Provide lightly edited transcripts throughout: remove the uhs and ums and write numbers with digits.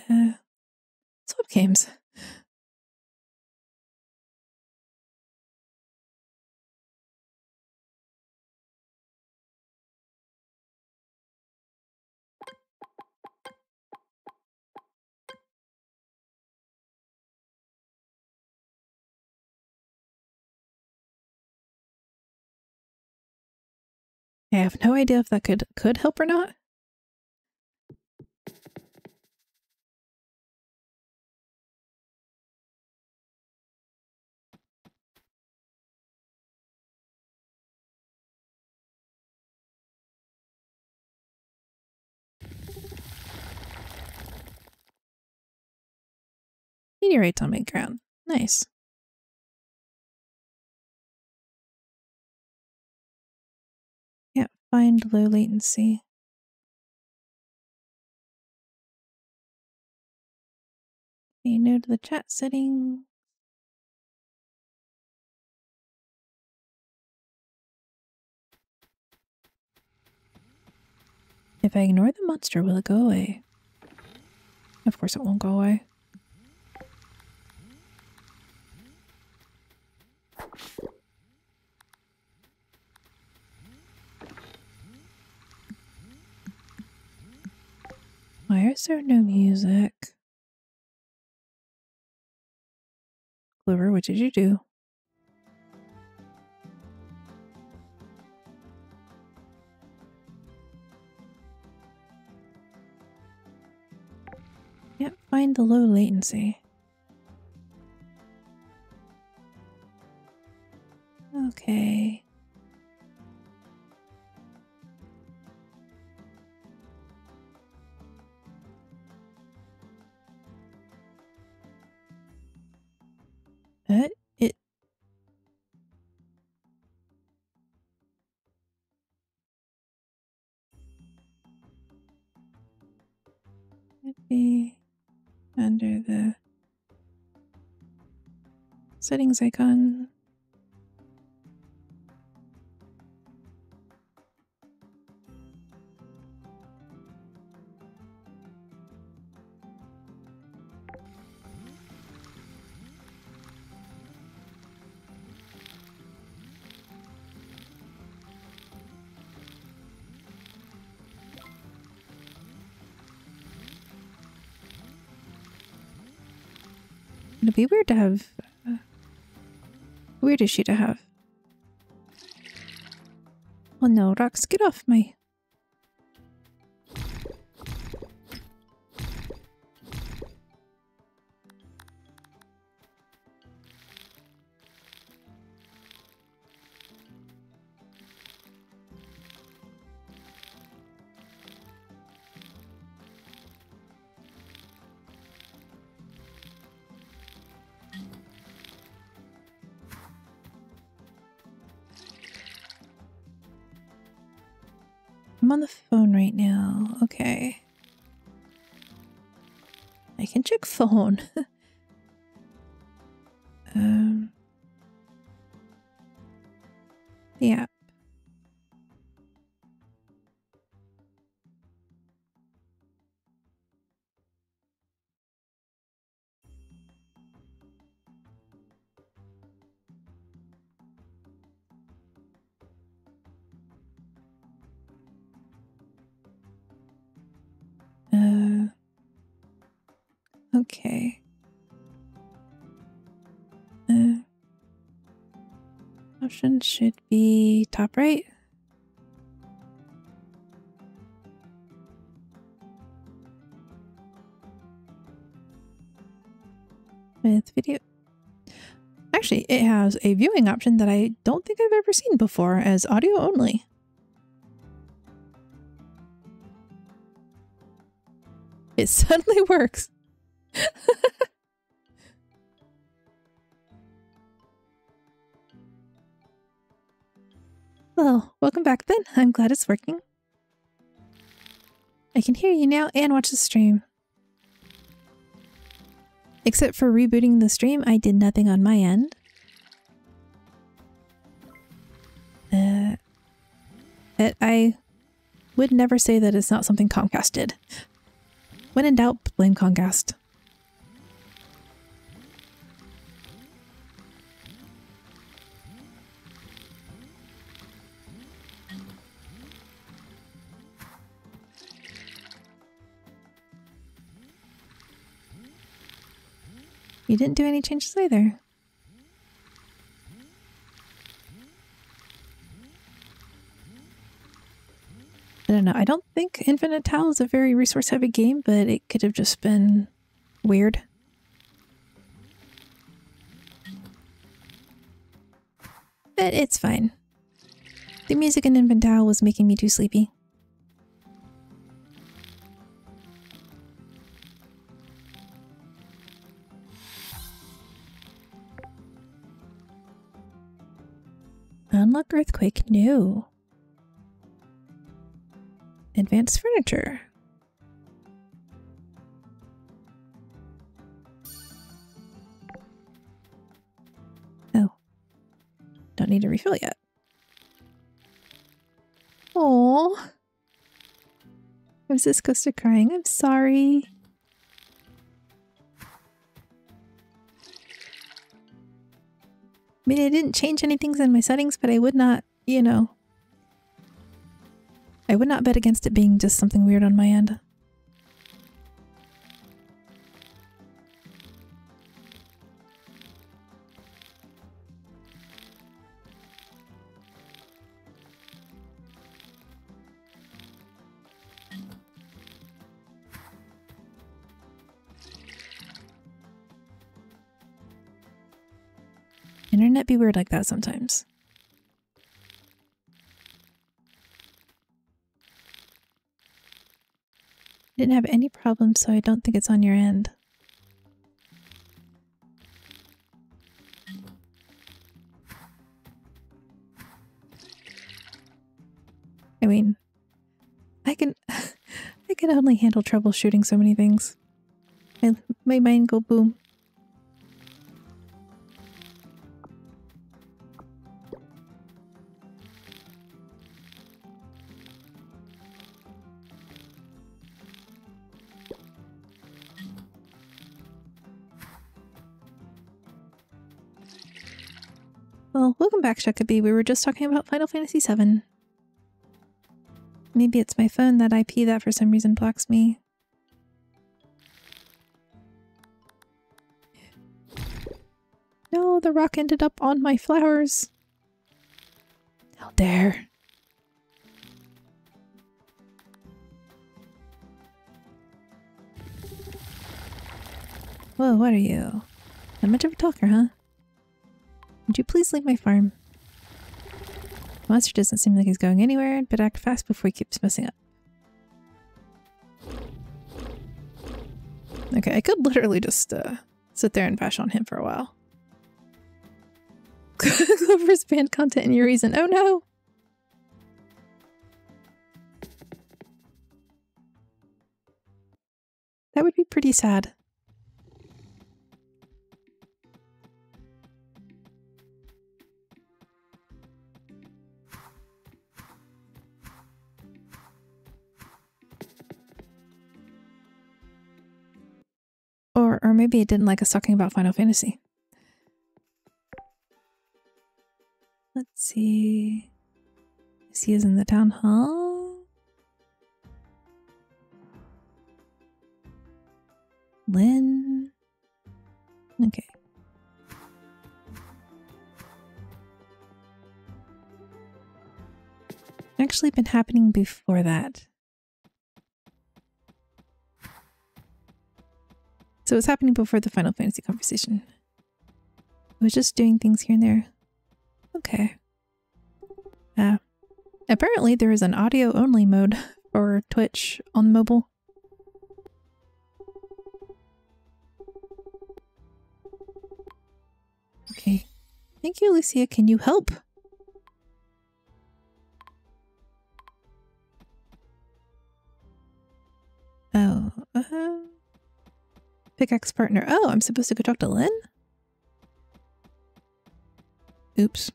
Swap games. I have no idea if that could help or not. Meteorites on my ground. Nice. Yeah, find low latency. Okay, no to the chat setting. If I ignore the monster, will it go away? Of course it won't go away. Why is there no music? Clover, what did you do? Yep, find the low latency. Okay. It would be under the settings icon. It'd be weird to have. Weird issue to have. Oh no, rocks, get off my. I'm on the phone right now. Okay. I can check phone. The app. Okay. Option should be top right. With video. Actually, it has a viewing option that I don't think I've ever seen before as audio only. It suddenly works. Well, welcome back then. I'm glad it's working. I can hear you now and watch the stream. Except for rebooting the stream, I did nothing on my end. I would never say that it's not something Comcast did. When in doubt, blame Comcast. You didn't do any changes either. I don't know. I don't think Infinite Tale is a very resource-heavy game, but it could have just been weird. But it's fine. The music in Infinite Tale was making me too sleepy. Unlock Earthquake? No. Advanced furniture. Oh. Don't need to refill yet. Oh. I'm just close to crying. I'm sorry. I mean, I didn't change anything in my settings, but I would not, you know. I would not bet against it being just something weird on my end. Internet be weird like that sometimes. I didn't have any problems, so I don't think it's on your end. I mean, I can only handle troubleshooting so many things. My mind go boom. Well, welcome back, Shakabi. We were just talking about Final Fantasy VII. Maybe it's my phone, that IP that for some reason blocks me. No, the rock ended up on my flowers. How dare. Whoa, what are you? Not much of a talker, huh? Would you please leave my farm? Monster doesn't seem like he's going anywhere, but act fast before he keeps messing up. Okay, I could literally just sit there and bash on him for a while. Clover's banned content and your reason. Oh no! That would be pretty sad. Or maybe it didn't like us talking about Final Fantasy. Let's see. He is in the town hall. Lynn. Okay. Actually been happening before that. So it was happening before the Final Fantasy conversation. I was just doing things here and there. Okay. Apparently there is an audio-only mode for Twitch on mobile. Okay. Thank you, Lucia. Can you help? Oh, pickaxe partner. Oh, I'm supposed to go talk to Lynn? Oops.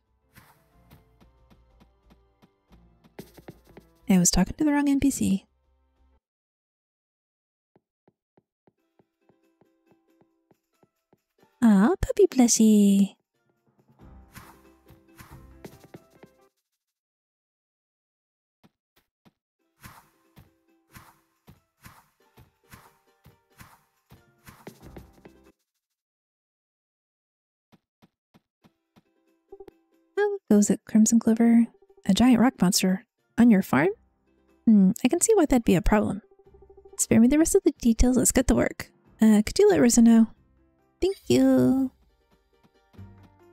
I was talking to the wrong NPC. Ah, puppy plushie. How goes it, Crimson Clover? A giant rock monster on your farm? I can see why that'd be a problem. Spare me the rest of the details, let's get to work. Could you let Rosa know? Thank you.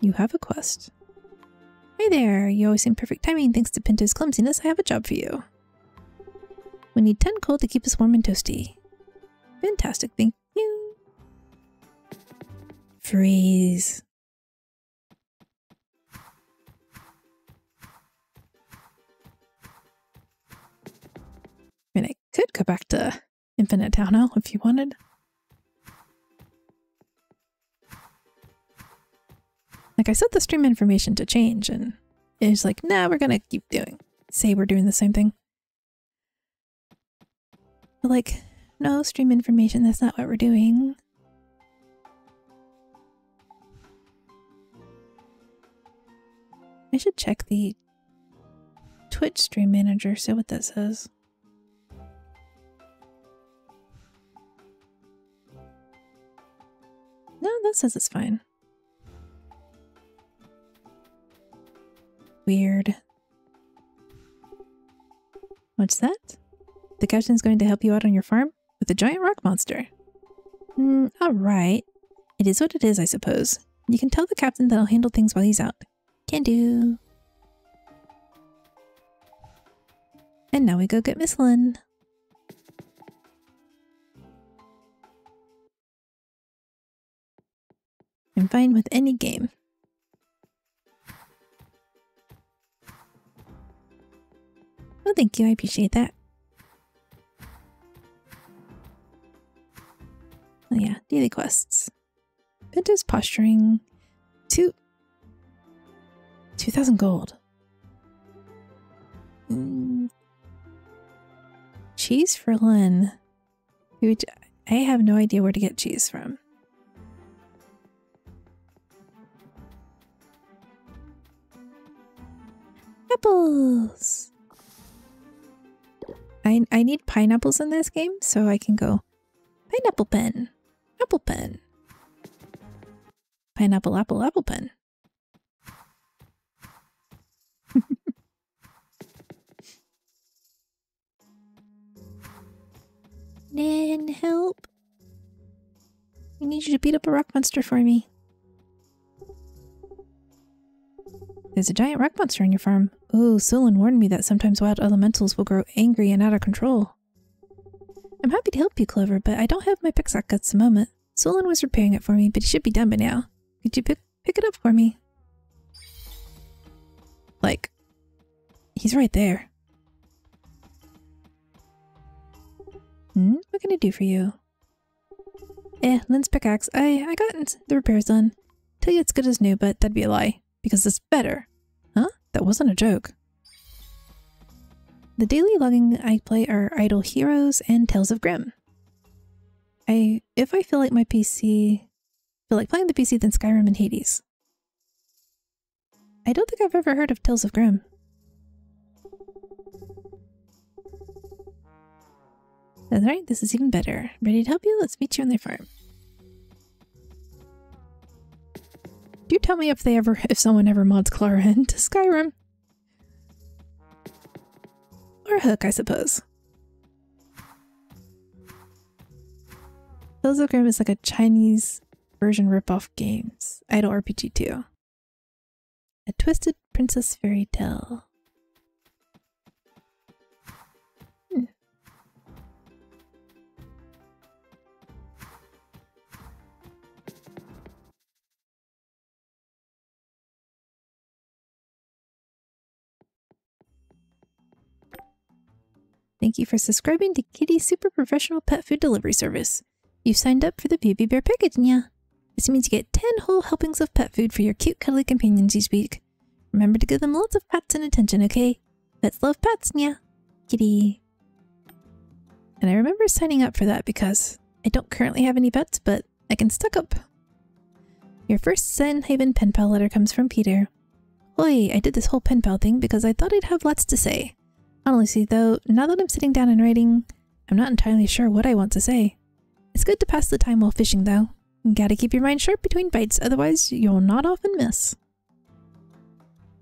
You have a quest. Hi there, you always seem perfect timing thanks to Pinto's clumsiness. I have a job for you. We need 10 coal to keep us warm and toasty. Fantastic, thank you. Freeze. I mean, I could go back to Infinite Town now if you wanted. Like, I set the stream information to change and it's like, nah, we're gonna keep say we're doing the same thing. But like, no stream information, that's not what we're doing. I should check the Twitch stream manager, see what that says. No, that says it's fine. Weird. What's that? The captain's going to help you out on your farm with a giant rock monster. Alright. It is what it is, I suppose. You can tell the captain that I'll handle things while he's out. Can do. And now we go get Miss Lynn. I'm fine with any game. Oh, thank you. I appreciate that. Oh yeah, daily quests. Pinto's posturing. 2,000 gold. Cheese for Lynn. Which I have no idea where to get cheese from. Apples! I need pineapples in this game, so I can go pineapple pen, apple pen, pineapple, apple, apple pen. Nan, help. I need you to beat up a rock monster for me. There's a giant rock monster on your farm. Oh, Solon warned me that sometimes wild elementals will grow angry and out of control. I'm happy to help you, Clover, but I don't have my pickaxe at the moment. Solon was repairing it for me, but he should be done by now. Could you pick it up for me? Like, he's right there. What can I do for you? Lynn's pickaxe. I got the repairs done. Tell you it's good as new, but that'd be a lie. Because it's better. Huh? That wasn't a joke. The daily logging I play are Idle Heroes and Tales of Grimm. If I feel like my PC... feel like playing the PC, then Skyrim and Hades. I don't think I've ever heard of Tales of Grimm. That's right, this is even better. Ready to help you? Let's meet you on their farm. Do tell me if someone ever mods Clara into Skyrim. Or Hook, I suppose. Tales of Grimm is like a Chinese version ripoff games. Idle RPG 2. A twisted princess fairy tale. Thank you for subscribing to Kitty's Super Professional Pet Food Delivery Service. You've signed up for the Baby Bear package, nya. This means you get 10 whole helpings of pet food for your cute cuddly companions each week. Remember to give them lots of pats and attention, okay? Pets love pets, nya. Kitty. And I remember signing up for that because I don't currently have any pets, but I can stock up Your first Sun Haven pen pal letter comes from Peter. Oi, I did this whole pen pal thing because I thought I'd have lots to say. Honestly though, now that I'm sitting down and writing, I'm not entirely sure what I want to say. It's good to pass the time while fishing though. You gotta keep your mind sharp between bites, otherwise you'll not often miss.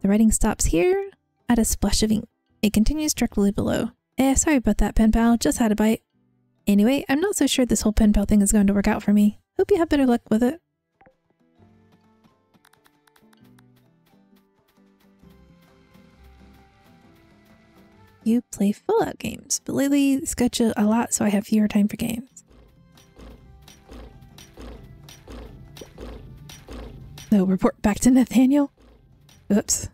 The writing stops here at a splash of ink. It continues directly below. Sorry about that, pen pal, just had a bite. Anyway, I'm not so sure this whole pen pal thing is going to work out for me. Hope you have better luck with it. You play Fallout games, but lately sketch a lot so I have fewer time for games. So report back to Nathaniel. Oops.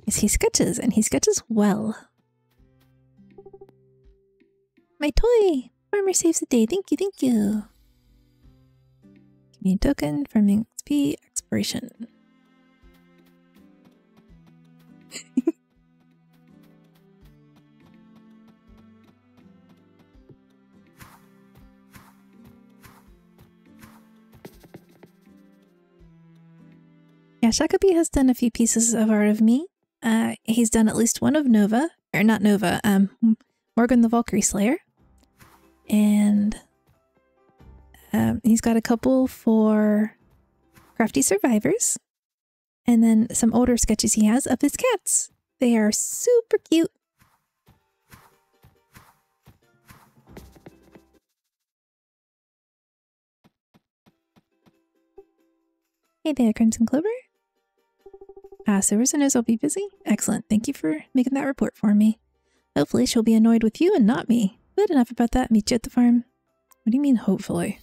Yes, he sketches, and he sketches well. My toy! Farmer saves the day. Thank you, thank you. Give me a token from XP expiration. Yeah, Shakopee has done a few pieces of art of me. He's done at least one of Nova, or not Nova, Morgan the Valkyrie Slayer. And he's got a couple for Crafty Survivors. And then some older sketches he has of his cats. They are super cute. Hey there, Crimson Clover. Sarissa knows I'll be busy. Excellent. Thank you for making that report for me. Hopefully she'll be annoyed with you and not me. But enough about that. Meet you at the farm. What do you mean, hopefully?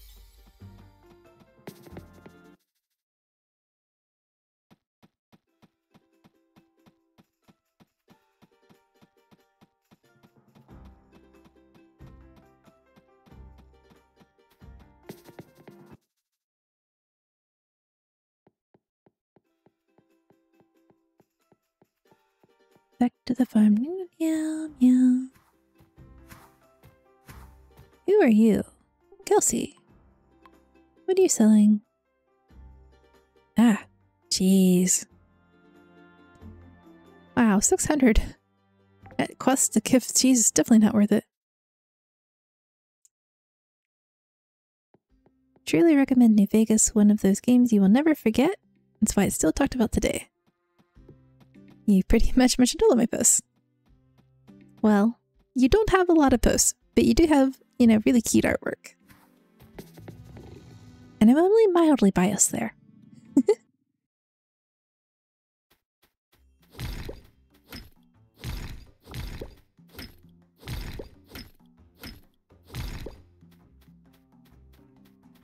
Back to the farm. Meow, meow. Who are you? Kelsey. What are you selling? Ah, jeez. Wow, 600. At Quest to gift cheese is definitely not worth it. Truly recommend New Vegas, one of those games you will never forget. That's why it's still talked about today. You pretty much mentioned all of my posts. Well, you don't have a lot of posts, but you do have, you know, really cute artwork. And I'm only mildly biased there.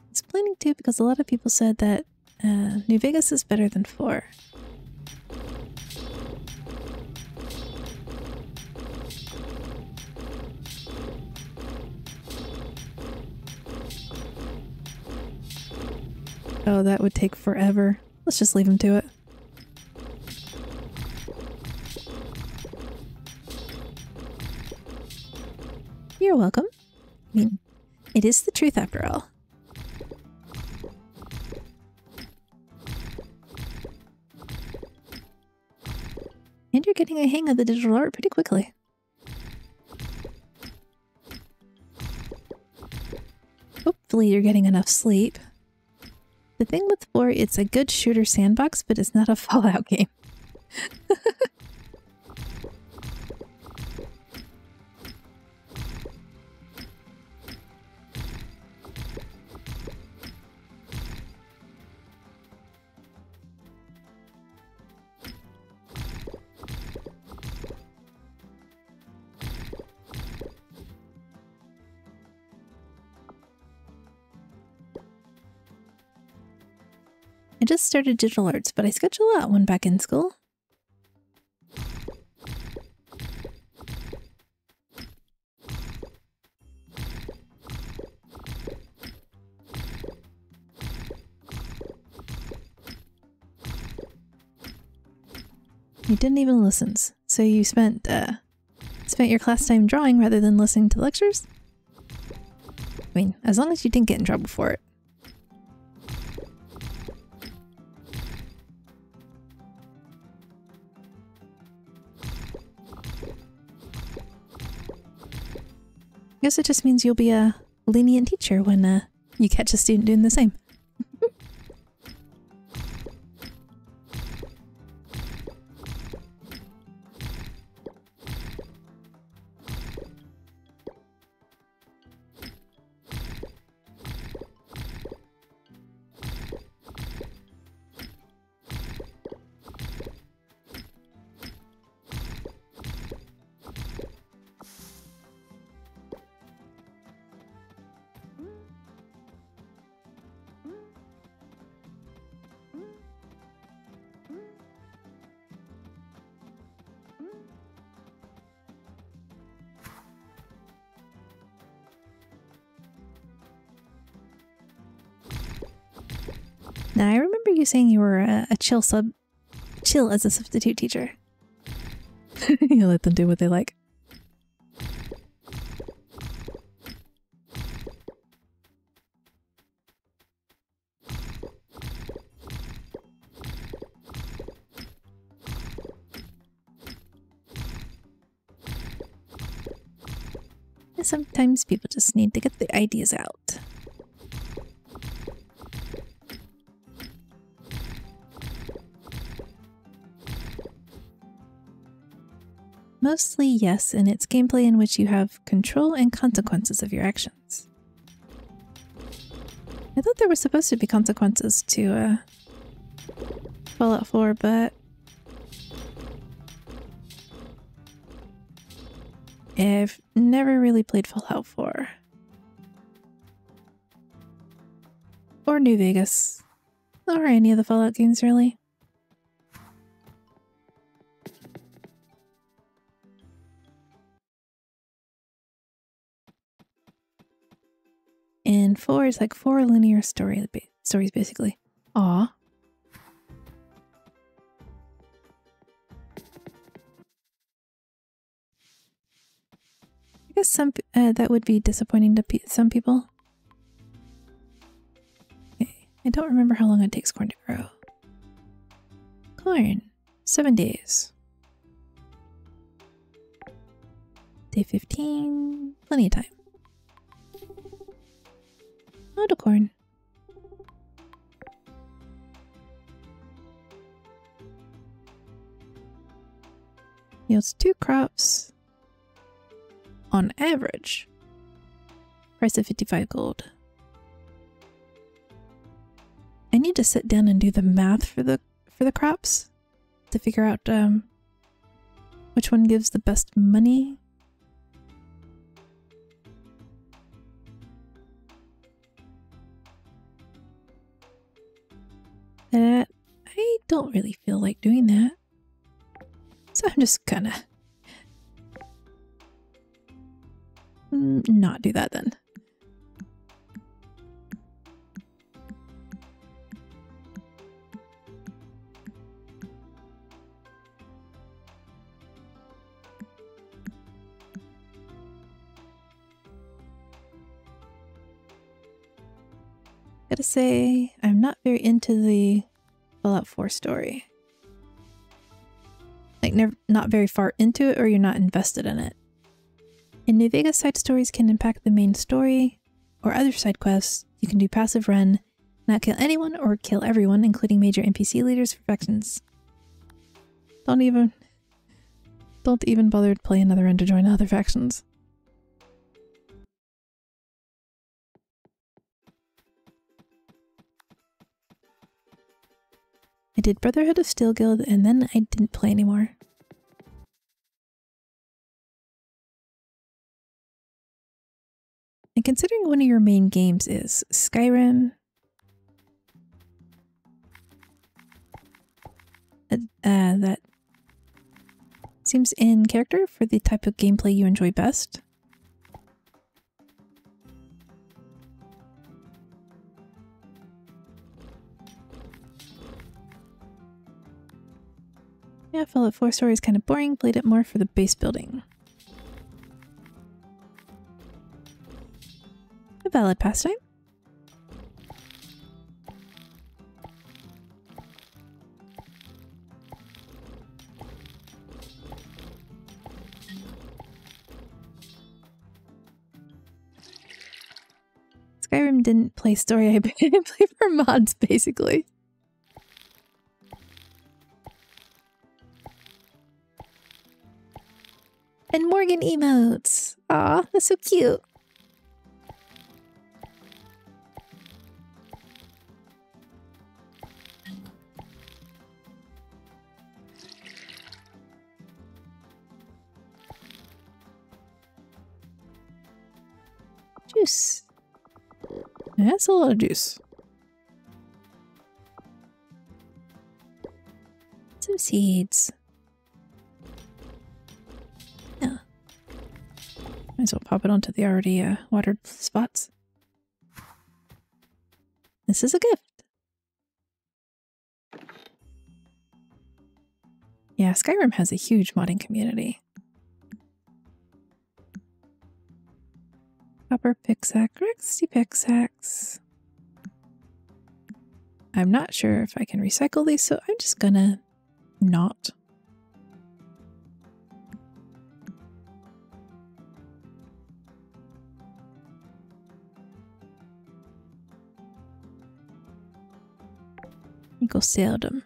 It's planning too because a lot of people said that New Vegas is better than 4. Oh, that would take forever. Let's just leave him to it. You're welcome. I mean, it is the truth after all. And you're getting a hang of the digital art pretty quickly. Hopefully you're getting enough sleep. The thing with 4, it's a good shooter sandbox, but it's not a Fallout game. I just started digital arts, but I sketch a lot when back in school. You didn't even listen. So you spent your class time drawing rather than listening to lectures? I mean, as long as you didn't get in trouble for it. Guess it just means you'll be a lenient teacher when you catch a student doing the same. Now, I remember you saying you were a chill as a substitute teacher. You let them do what they like. And sometimes people just need to get the ideas out. Mostly yes, and it's gameplay in which you have control and consequences of your actions. I thought there were supposed to be consequences to Fallout 4, but I've never really played Fallout 4. Or New Vegas. Or any of the Fallout games, really. And 4 is like 4 linear stories, basically. Aw. I guess that would be disappointing to some people. Okay. I don't remember how long it takes corn to grow. Corn. 7 days. Day 15. Plenty of time. Auto corn. Yields 2 crops. On average. Price of 55 gold. I need to sit down and do the math for the crops to figure out which one gives the best money. That I don't really feel like doing that. So I'm just gonna not do that then. Gotta say, I'm not very into the Fallout 4 story. Like, not very far into it, or you're not invested in it. In New Vegas, side stories can impact the main story, or other side quests. You can do passive run, not kill anyone or kill everyone, including major NPC leaders for factions. Don't even bother to play another run to join other factions. I did Brotherhood of Steel Guild, and then I didn't play anymore. And considering one of your main games is Skyrim, that seems in character for the type of gameplay you enjoy best. Yeah, Fallout 4 story is kind of boring. Played it more for the base building. A valid pastime. Skyrim didn't play story, I played for mods, basically. And Morgan emotes! Aw, that's so cute! Juice. That's a lot of juice. Some seeds. Yeah. Might as well pop it onto the already watered spots. This is a gift. Yeah, Skyrim has a huge modding community. Copper pickaxe, rusty pickaxe. I'm not sure if I can recycle these, so I'm just gonna not. You go sell them.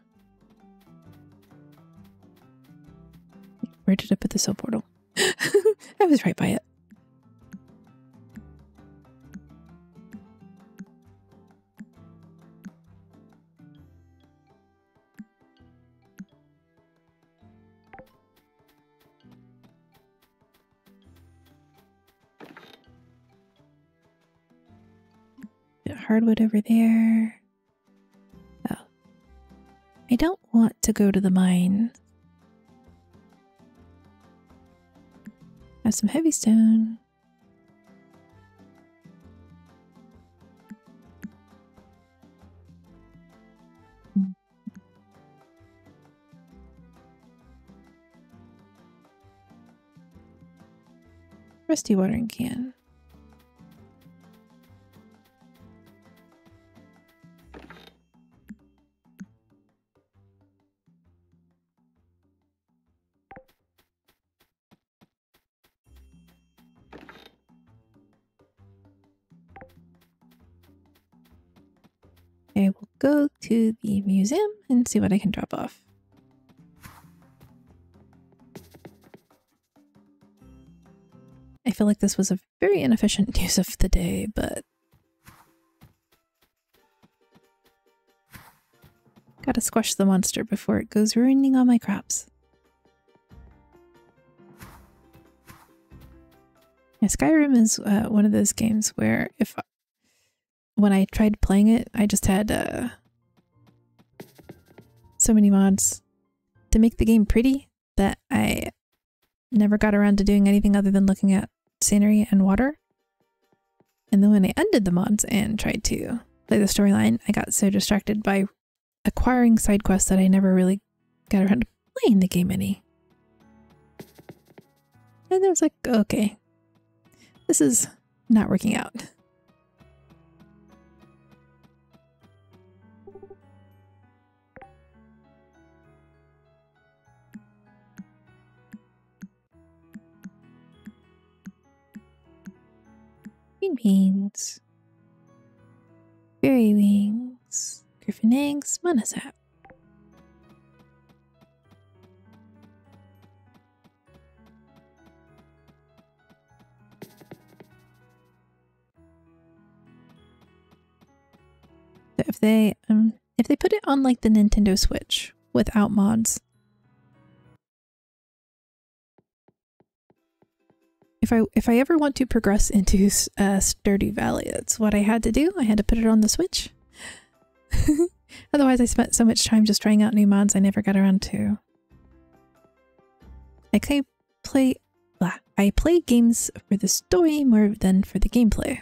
Where did I put the soul portal? I was right by it. Bit of hardwood over there. Oh. I don't want to go to the mine. Have some heavy stone. Rusty watering can. I will go to the museum and see what I can drop off. I feel like this was a very inefficient use of the day, but gotta squash the monster before it goes ruining all my crops. Yeah, Skyrim is one of those games where when I tried playing it, I just had so many mods to make the game pretty that I never got around to doing anything other than looking at scenery and water. And then when I undid the mods and tried to play the storyline, I got so distracted by acquiring side quests that I never really got around to playing the game any. And I was like, okay, this is not working out. Green beans, berry wings, griffin eggs, mana sap. So if they put it on like the Nintendo Switch without mods, if I ever want to progress into Stardew Valley, that's what I had to do. I had to put it on the Switch. Otherwise, I spent so much time just trying out new mods I never got around to. Like I play games for the story more than for the gameplay.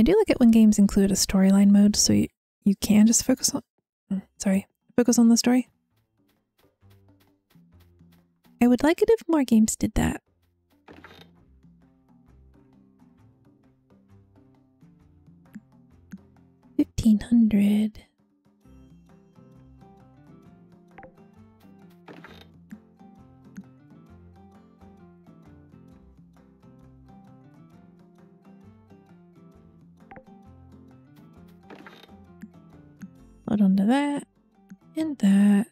I do like it when games include a storyline mode, so You can just focus on... Sorry. Focus on the story. I would like it if more games did that. $1,500. Hold on to that and that.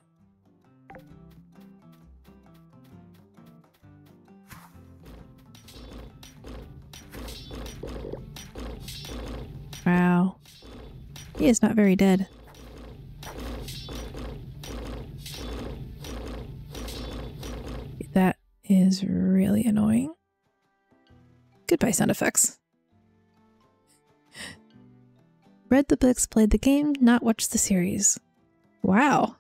Wow. He is not very dead. That is really annoying. Goodbye, sound effects. Read the books, played the game, not watched the series. Wow.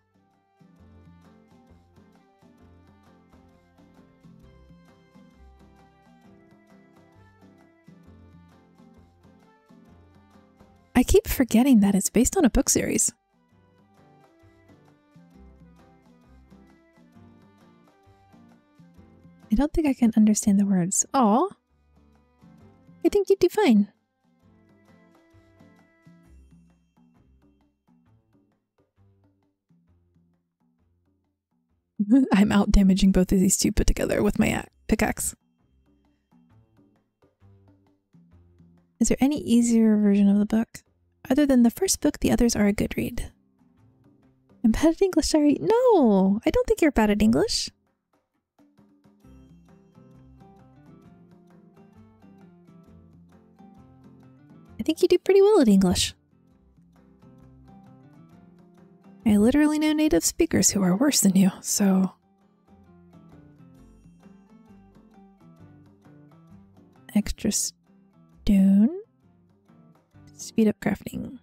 I keep forgetting that it's based on a book series. I don't think I can understand the words. Aw. I think you'd do fine. I'm out damaging both of these two put together with my pickaxe. Is there any easier version of the book? Other than the first book, the others are a good read. I'm bad at English, sorry. No, I don't think you're bad at English. I think you do pretty well at English. I literally know native speakers who are worse than you, so... Extra stone. Speed up crafting.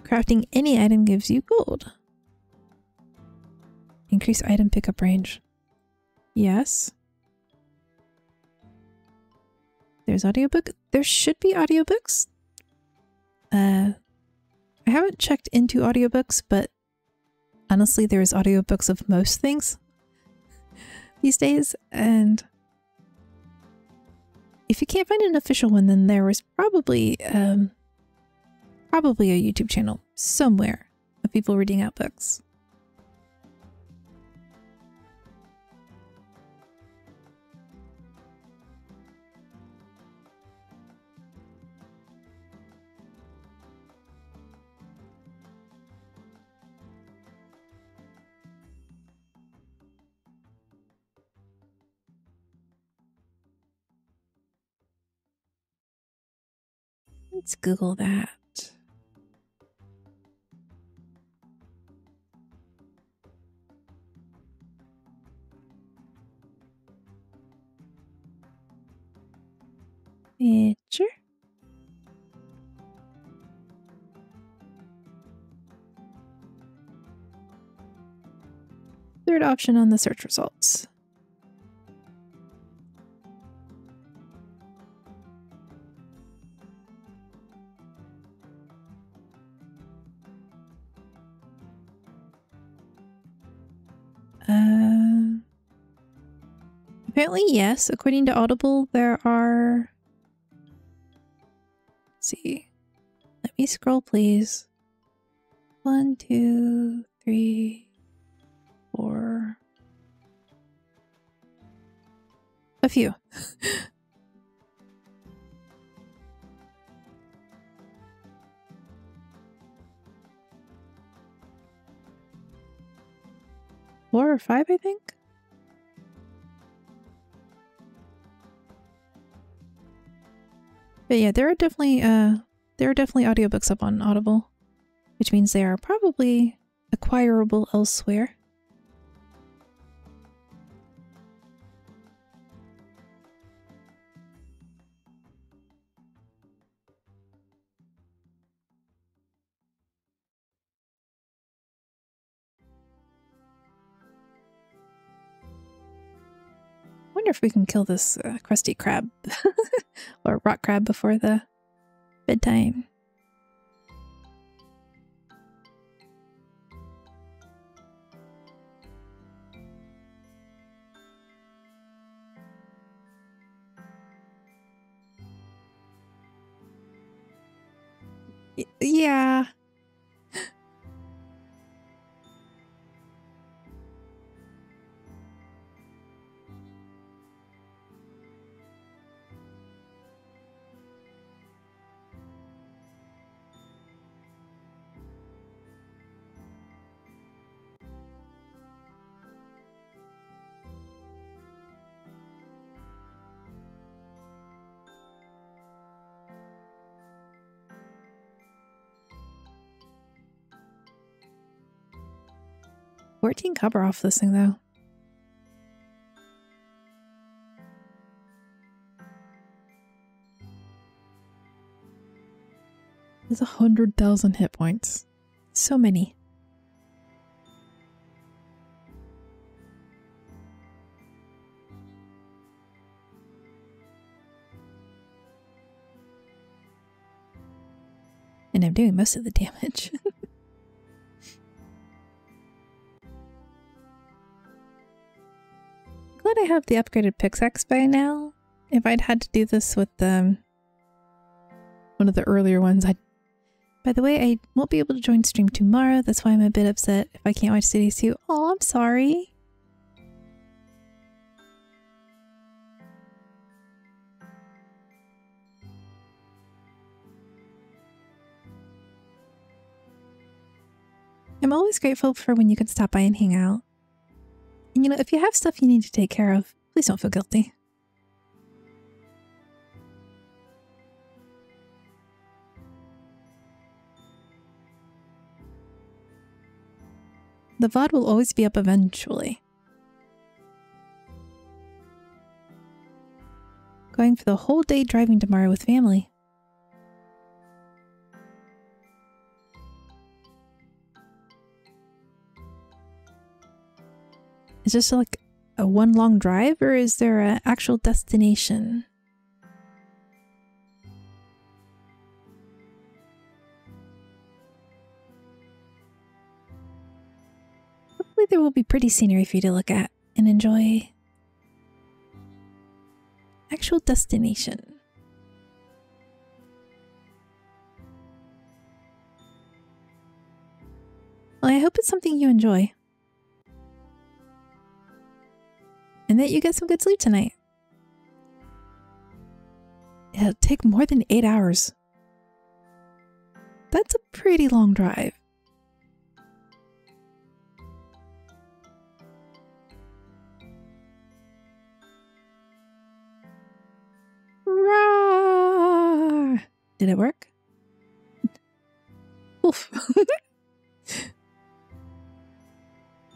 Crafting any item gives you gold. Increase item pickup range. Yes. There's audiobook. There should be audiobooks. I haven't checked into audiobooks, but honestly, there's audiobooks of most things these days, and if you can't find an official one, then there was probably a YouTube channel somewhere of people reading out books. Let's Google that. Picture. Third option on the search results. Apparently, yes. According to Audible, there are... Let's see. Let me scroll, please. 1, 2, 3, 4. A few. Four or five, I think. But yeah, there are definitely audiobooks up on Audible, which means they are probably acquirable elsewhere. Wonder if we can kill this crusty crab or rock crab before the bedtime. Yeah. 14 copper off this thing, though. There's 100,000 hit points. So many. And I'm doing most of the damage. Glad I have the upgraded pickaxe by now. If I'd had to do this with one of the earlier ones, I'd... By the way, I won't be able to join stream tomorrow. That's why I'm a bit upset if I can't watch Cities 2. Oh, I'm sorry. I'm always grateful for when you can stop by and hang out. And you know, if you have stuff you need to take care of, please don't feel guilty. The VOD will always be up eventually. Going for the whole day driving tomorrow with family. Is this like a one long drive, or is there an actual destination? Hopefully there will be pretty scenery for you to look at and enjoy. Actual destination. Well, I hope it's something you enjoy. And that you get some good sleep tonight. It'll take more than 8 hours. That's a pretty long drive. Rawr! Did it work? Oof.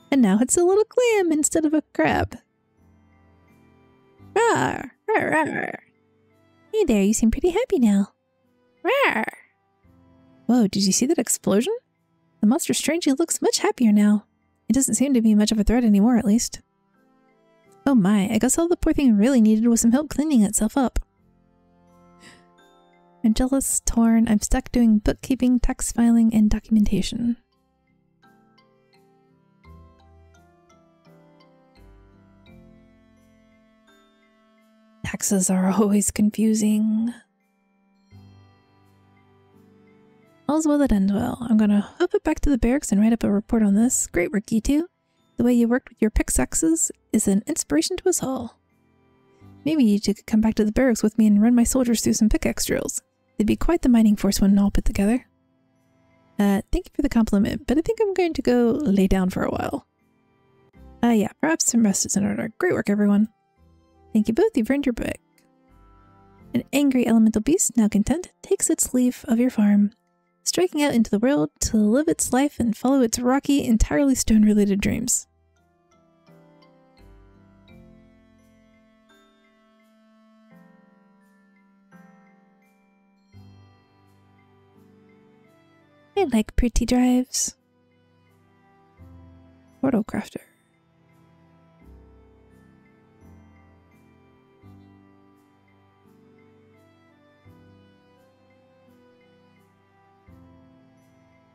And now it's a little clam instead of a crab. Rawr, rawr, rawr. Hey there, you seem pretty happy now. Rawr. Whoa, did you see that explosion? The monster strangely looks much happier now. It doesn't seem to be much of a threat anymore, at least. Oh my, I guess all the poor thing really needed was some help cleaning itself up. I'm jealous, torn, I'm stuck doing bookkeeping, tax filing, and documentation. Taxes are always confusing. All's well that ends well. I'm gonna hop it back to the barracks and write up a report on this. Great work, you two. The way you worked with your pickaxes is an inspiration to us all. Maybe you two could come back to the barracks with me and run my soldiers through some pickaxe drills. They'd be quite the mining force when all put together. Thank you for the compliment, but I think I'm going to go lay down for a while. Yeah, perhaps some rest is in order. Great work, everyone. Thank you both, you've earned your break. An angry elemental beast, now content, takes its leave of your farm, striking out into the world to live its life and follow its rocky, entirely stone-related dreams. I like pretty drives. Portal crafter.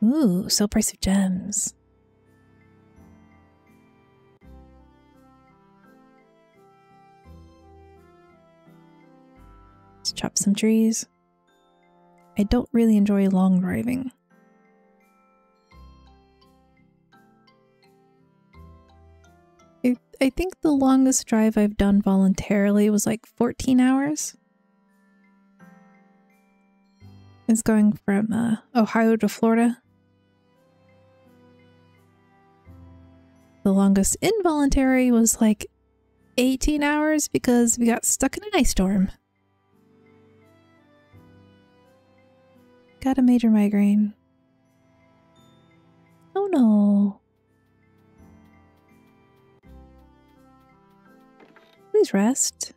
Ooh, sell price of gems. Let's chop some trees. I don't really enjoy long driving. I think the longest drive I've done voluntarily was like 14 hours. It's going from Ohio to Florida. The longest involuntary was like 18 hours because we got stuck in an ice storm. Got a major migraine. Oh no. Please rest.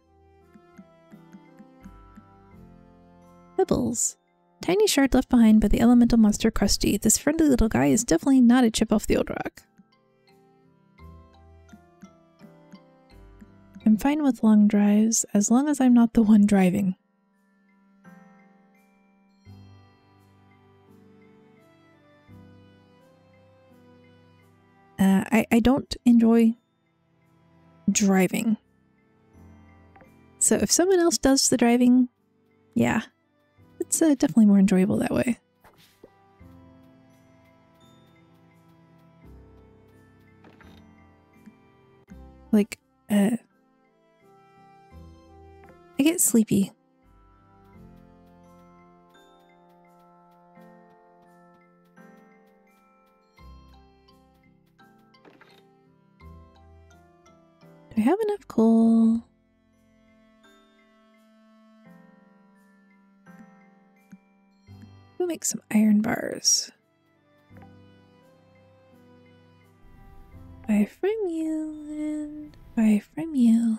Pebbles. Tiny shard left behind by the elemental monster Krusty. This friendly little guy is definitely not a chip off the old rock. I'm fine with long drives as long as I'm not the one driving. I don't enjoy driving. So if someone else does the driving, yeah, it's definitely more enjoyable that way. Like, I get sleepy. Do I have enough coal? We'll make some iron bars. Buy from you and buy from you.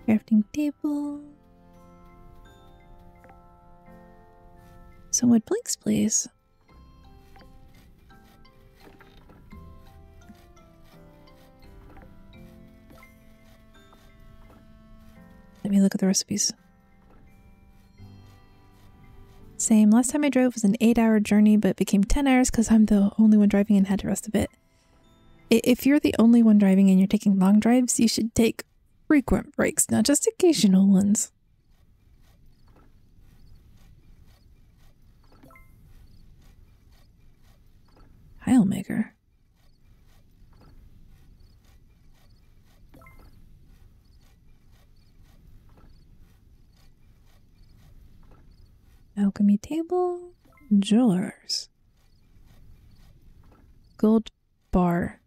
Crafting table. Some wood planks, please. Let me look at the recipes. Same. Last time I drove was an 8-hour journey, but it became 10 hours because I'm the only one driving and had to rest a bit. If you're the only one driving and you're taking long drives, you should take frequent breaks, not just occasional ones. Tile maker. Alchemy table. Jewelers. Gold bar.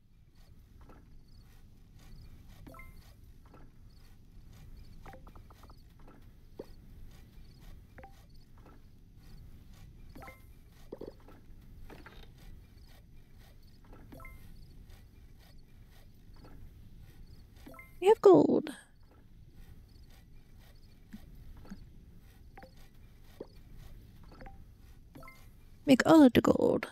We have gold. Make all of the gold.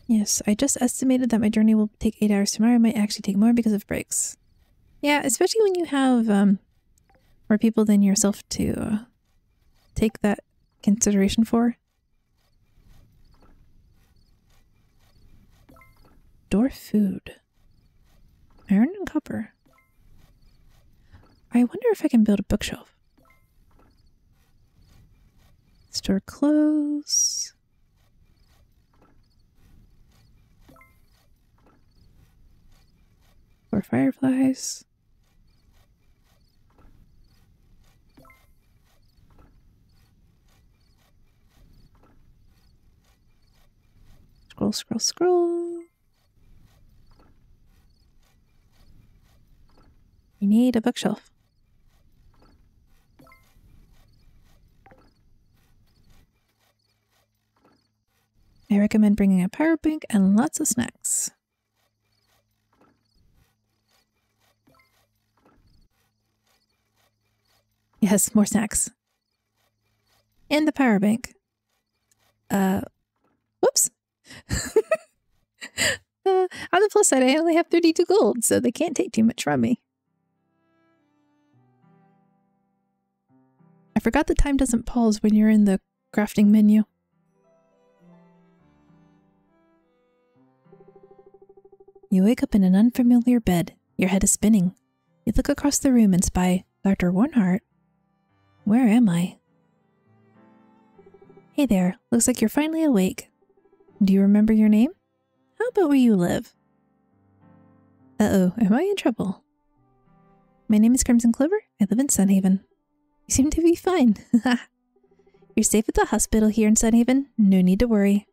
Yes, I just estimated that my journey will take 8 hours tomorrow. It might actually take more because of breaks. Yeah, especially when you have more people than yourself to take that consideration for. Door food. Iron and copper. I wonder if I can build a bookshelf. Store clothes. Or fireflies. Scroll, scroll, scroll. We need a bookshelf. I recommend bringing a power bank and lots of snacks. Yes, more snacks. And the power bank. Whoops. On the plus side, I only have 32 gold, so they can't take too much from me. I forgot the time doesn't pause when you're in the crafting menu. You wake up in an unfamiliar bed. Your head is spinning. You look across the room and spy Dr. Warnhart. Where am I? Hey there, looks like you're finally awake. Do you remember your name? How about where you live? Uh-oh, am I in trouble? My name is Crimson Clover. I live in Sunhaven. You seem to be fine. You're safe at the hospital here in Sunhaven. No need to worry.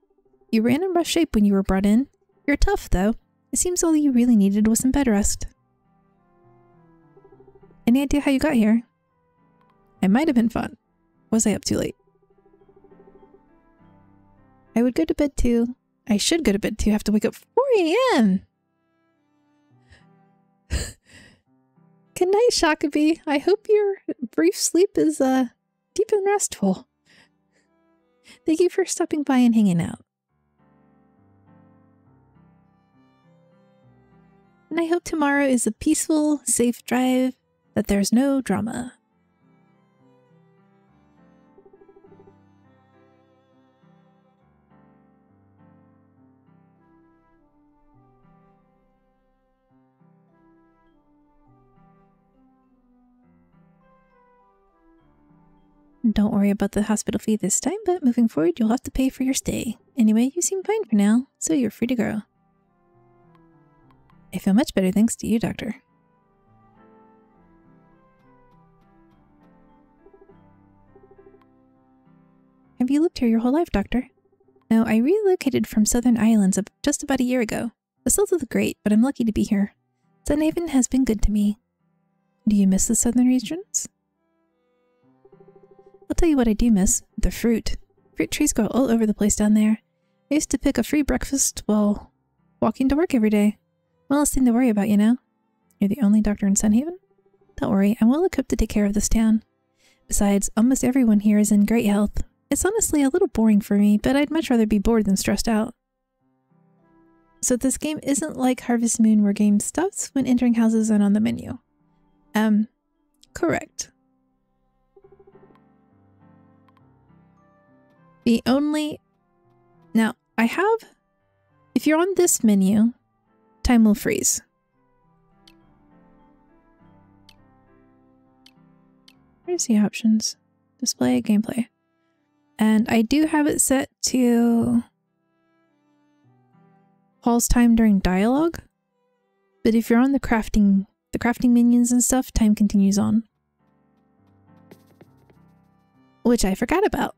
You were in a rough shape when you were brought in. You're tough, though. It seems all you really needed was some bed rest. Any idea how you got here? It might have been fun. Was I up too late? I would go to bed too. I should go to bed too. Have to wake up 4 a.m. Good night, Shakabi. I hope your brief sleep is deep and restful. Thank you for stopping by and hanging out. And I hope tomorrow is a peaceful, safe drive, that there's no drama. Don't worry about the hospital fee this time, but moving forward, you'll have to pay for your stay. Anyway, you seem fine for now, so you're free to go. I feel much better thanks to you, Doctor. Have you lived here your whole life, Doctor? No, I relocated from Southern Islands just about a year ago. The south of the Great, but I'm lucky to be here. Sunhaven has been good to me. Do you miss the southern regions? I'll tell you what I do miss. The fruit. Fruit trees grow all over the place down there. I used to pick a free breakfast while walking to work every day. One less thing to worry about, you know? You're the only doctor in Sunhaven? Don't worry, I'm well equipped to take care of this town. Besides, almost everyone here is in great health. It's honestly a little boring for me, but I'd much rather be bored than stressed out. So this game isn't like Harvest Moon where game stops when entering houses and on the menu. Correct. The only... Now, I have... If you're on this menu, time will freeze. Where's the options? Display, gameplay. And I do have it set to... pause time during dialogue. But if you're on the crafting minions and stuff, time continues on. Which I forgot about.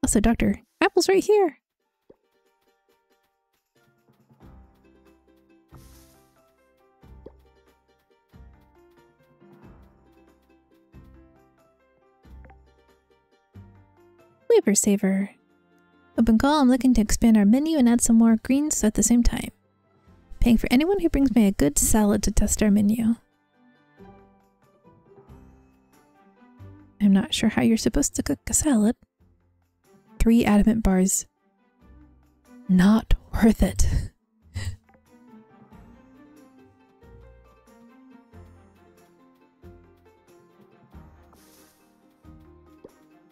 Also, Doctor, Apple's right here. Labor saver. Open call, I'm looking to expand our menu and add some more greens at the same time. Paying for anyone who brings me a good salad to test our menu. I'm not sure how you're supposed to cook a salad. 3 adamant bars. Not worth it.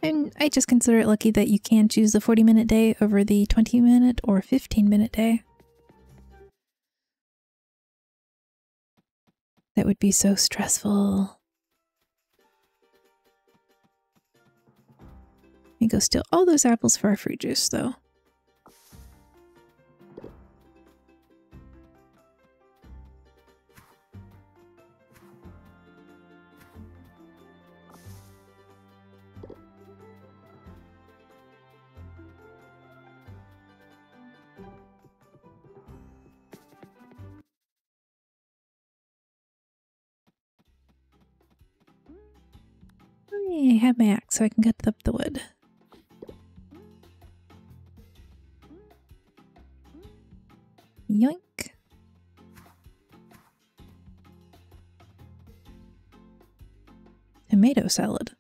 And I just consider it lucky that you can choose the 40-minute day over the 20-minute or 15-minute day. That would be so stressful. Let me go steal all those apples for our fruit juice, though. I have my axe so I can cut up the wood. Yoink. Tomato salad.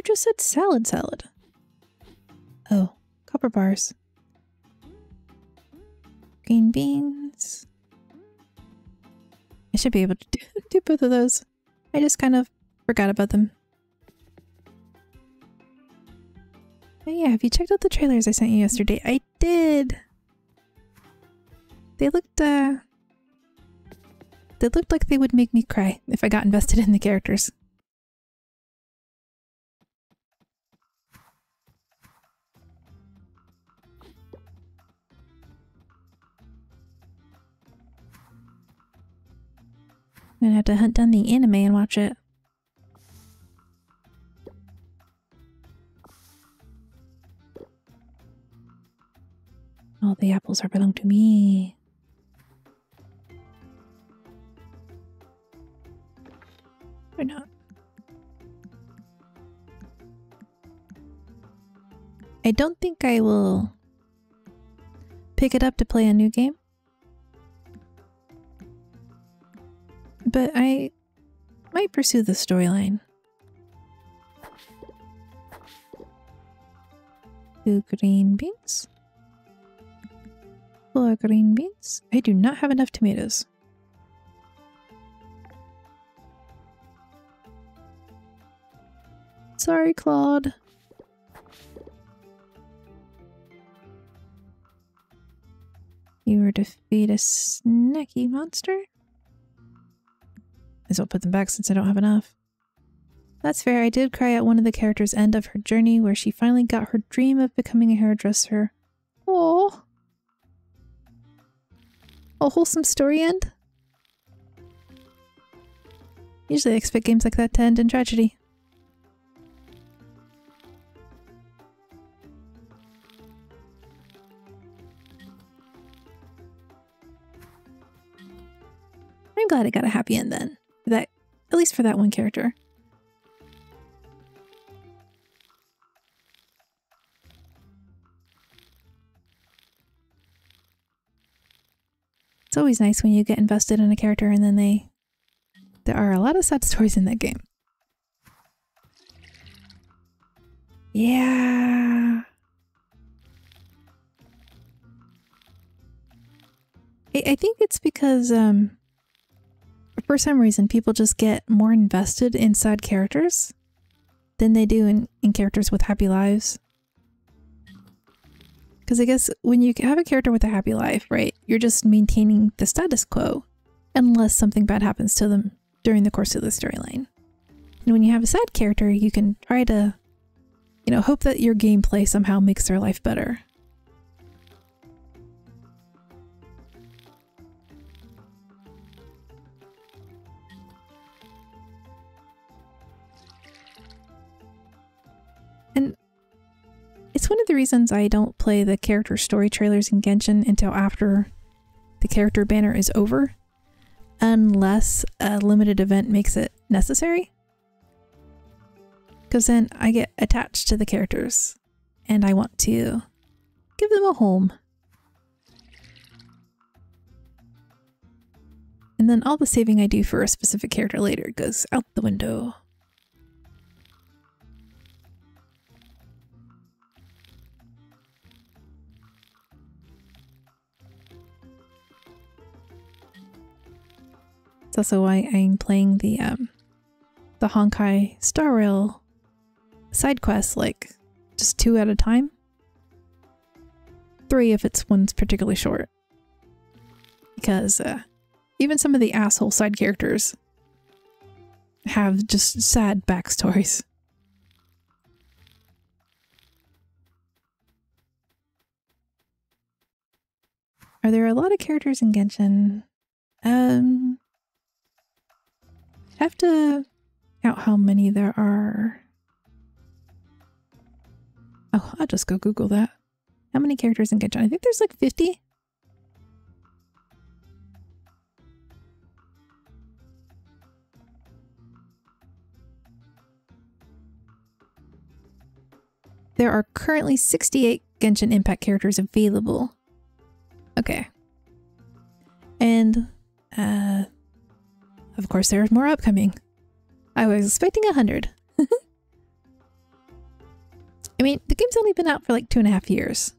You just said salad. Oh, copper bars. Green beans. I should be able to do both of those. I just kind of forgot about them. Oh yeah, have you checked out the trailers I sent you yesterday? I did! They looked like they would make me cry if I got invested in the characters. I'm gonna have to hunt down the anime and watch it. All the apples are belong to me. Or not. I don't think I will pick it up to play a new game. But I might pursue the storyline. 2 green beans. 4 green beans. I do not have enough tomatoes. Sorry, Claude. You were to defeat a snacky monster? Might as well put them back since I don't have enough. That's fair. I did cry at one of the characters' end of her journey where she finally got her dream of becoming a hairdresser. Oh, a wholesome story end? Usually I expect games like that to end in tragedy. I'm glad it got a happy end then. That, at least for that one character. It's always nice when you get invested in a character and then there are a lot of sad stories in that game. Yeah. I think it's because, for some reason, people just get more invested in sad characters than they do in characters with happy lives. Because I guess when you have a character with a happy life, right, you're just maintaining the status quo unless something bad happens to them during the course of the storyline. And when you have a sad character, you can try to, you know, hope that your gameplay somehow makes their life better. And it's one of the reasons I don't play the character story trailers in Genshin until after the character banner is over, unless a limited event makes it necessary. Because then I get attached to the characters and I want to give them a home. And then all the saving I do for a specific character later goes out the window. It's also why I'm playing the Honkai Star Rail side quests, like just 2 at a time. 3 if one's particularly short. Because even some of the asshole side characters have just sad backstories. Are there a lot of characters in Genshin? Have to count how many there are. Oh, I'll just go Google that. How many characters in Genshin? I think there's like 50. There are currently 68 Genshin Impact characters available. Okay. And, of course, there's more upcoming. I was expecting 100. I mean, the game's only been out for like 2.5 years.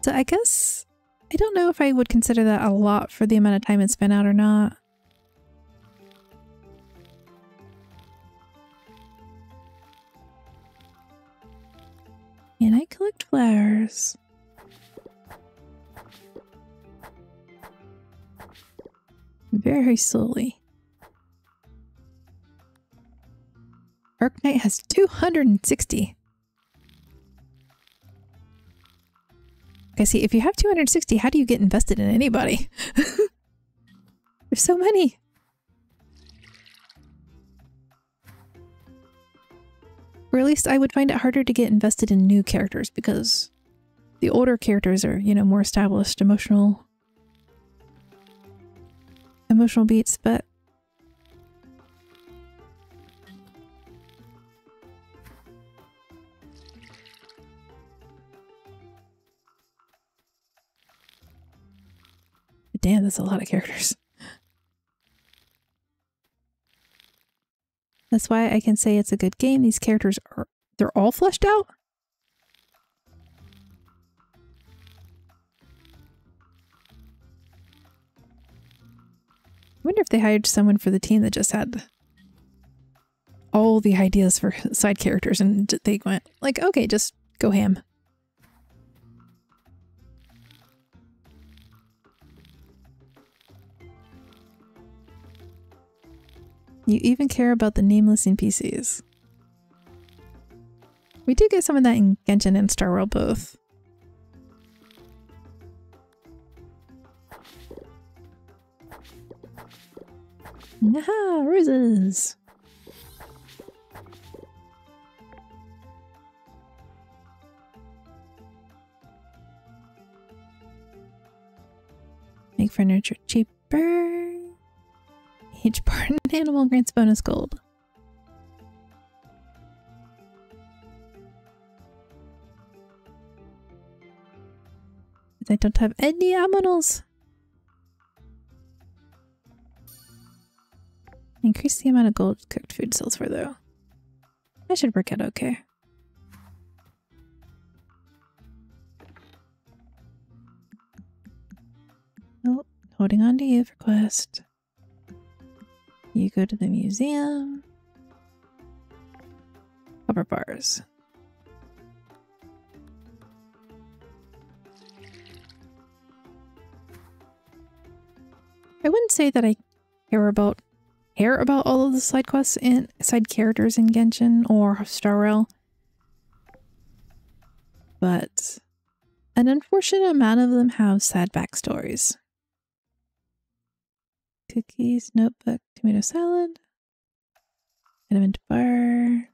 So I guess, I don't know if I would consider that a lot for the amount of time it's been out or not. And I collect flowers. Very slowly. Arknight has 260. Okay, see, if you have 260, how do you get invested in anybody? There's so many. Or at least I would find it harder to get invested in new characters because the older characters are, you know, more established emotional beats, but damn, that's a lot of characters. That's why I can say it's a good game. These characters are, they're all fleshed out. I wonder if they hired someone for the team that just had all the ideas for side characters and they went like, okay, just go ham. You even care about the nameless NPCs. We do get some of that in Genshin and Star Rail both. Aha, roses! Make furniture cheaper. Each part an animal grants bonus gold. But I don't have any aminals. Increase the amount of gold cooked food sells for though. That should work out okay. Oh, holding on to you for quest. You go to the museum. Copper bars. I wouldn't say that I care about all of the side quests and side characters in Genshin or Star Rail, but an unfortunate amount of them have sad backstories. Cookies, notebook, tomato salad, element bar.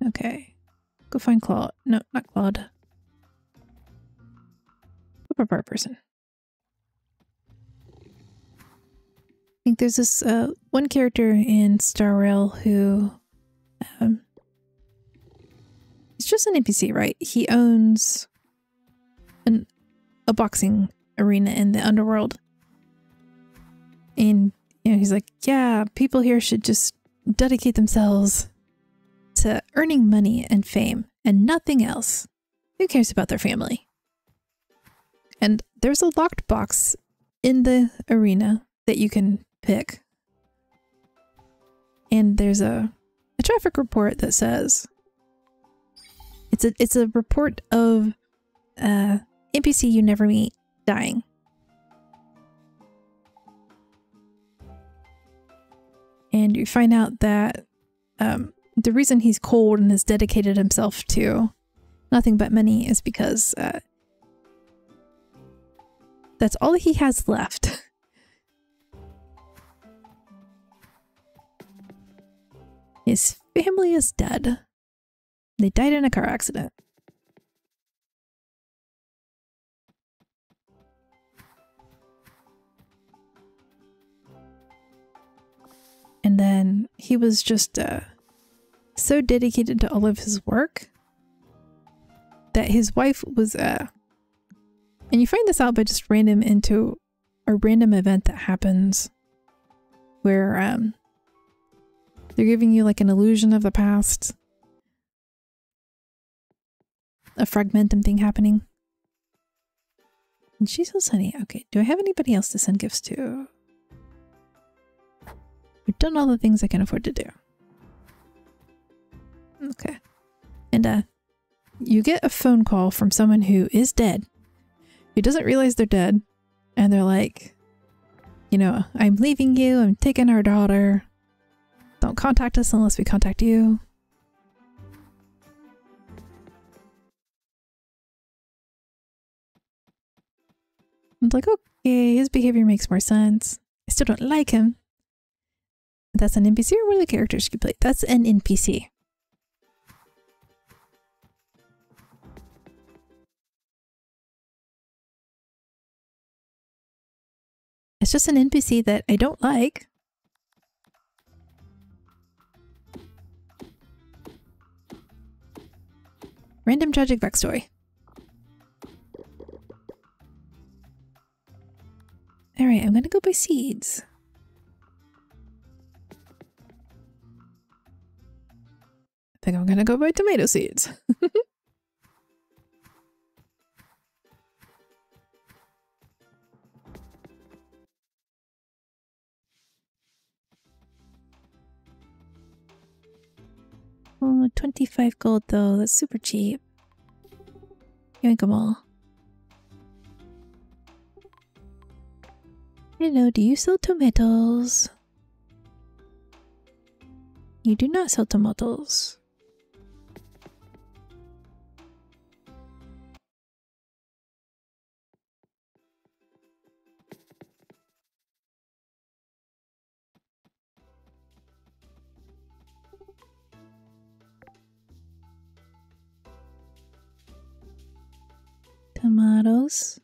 Okay, go find Claude. No, not Claude. Copper bar person. I think there's this one character in Star Rail who he's just an NPC, right? He owns a boxing arena in the underworld. And you know, he's like, yeah, people here should just dedicate themselves to earning money and fame and nothing else. Who cares about their family? And there's a locked box in the arena that you can pick. And there's a traffic report that says it's a report of NPC you never meet dying. And you find out that the reason he's cold and has dedicated himself to nothing but money is because that's all he has left. His family is dead. They died in a car accident. And then he was just so dedicated to all of his work that his wife was and you find this out by just into a random event that happens where they're giving you like an illusion of the past. A fragmentum thing happening. And she's so sunny. Okay, do I have anybody else to send gifts to? We've done all the things I can afford to do. Okay. And you get a phone call from someone who is dead, who doesn't realize they're dead, and they're like, you know, I'm leaving you, I'm taking our daughter. Don't contact us unless we contact you. I'm like, okay, his behavior makes more sense. I still don't like him. That's an NPC or one of the characters you play? That's an NPC. It's just an NPC that I don't like. Random tragic backstory. Alright, I'm gonna go buy seeds. I think I'm gonna go buy tomato seeds. Oh, 25 gold though, that's super cheap. Yoink 'em all. Hello, do you sell tomatoes? You do not sell tomatoes. Tomatoes.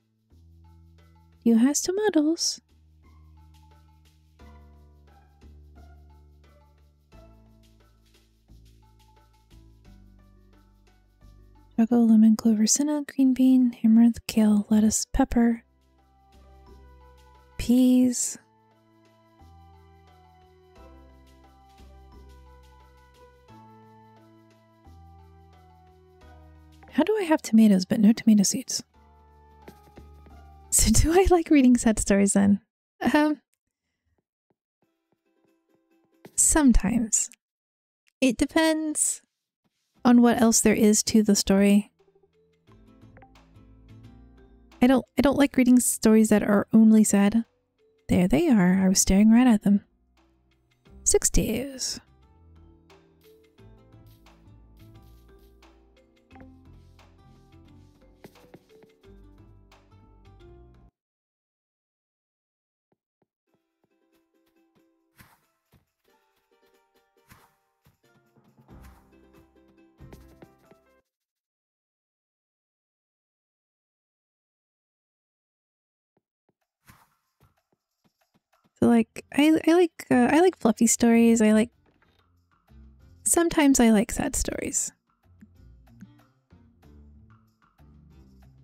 You has tomatoes. Juggle, lemon, clover, senna, green bean, amaranth, kale, lettuce, pepper, peas. How do I have tomatoes but no tomato seeds? So do I like reading sad stories then? Sometimes. It depends on what else there is to the story. I don't like reading stories that are only sad. There they are. I was staring right at them. 6 days. So like I like fluffy stories. Sometimes I like sad stories.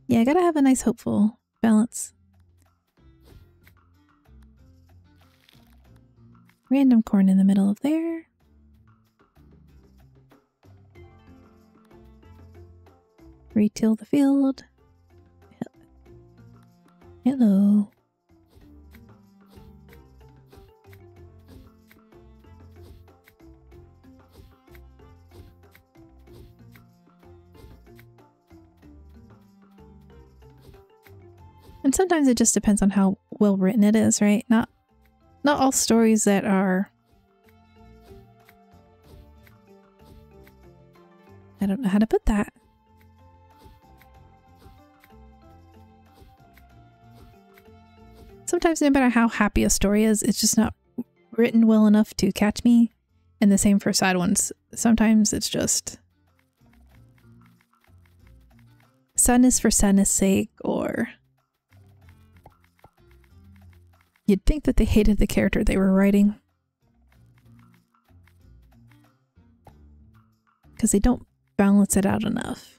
Yeah, I gotta have a nice hopeful balance. Random corn in the middle of there. Retail the field. Hello. And sometimes it just depends on how well written it is, right? Not all stories that are... I don't know how to put that. Sometimes no matter how happy a story is, it's just not written well enough to catch me. And the same for sad ones. Sometimes it's just sadness for sadness' sake, or you'd think that they hated the character they were writing. Because they don't balance it out enough.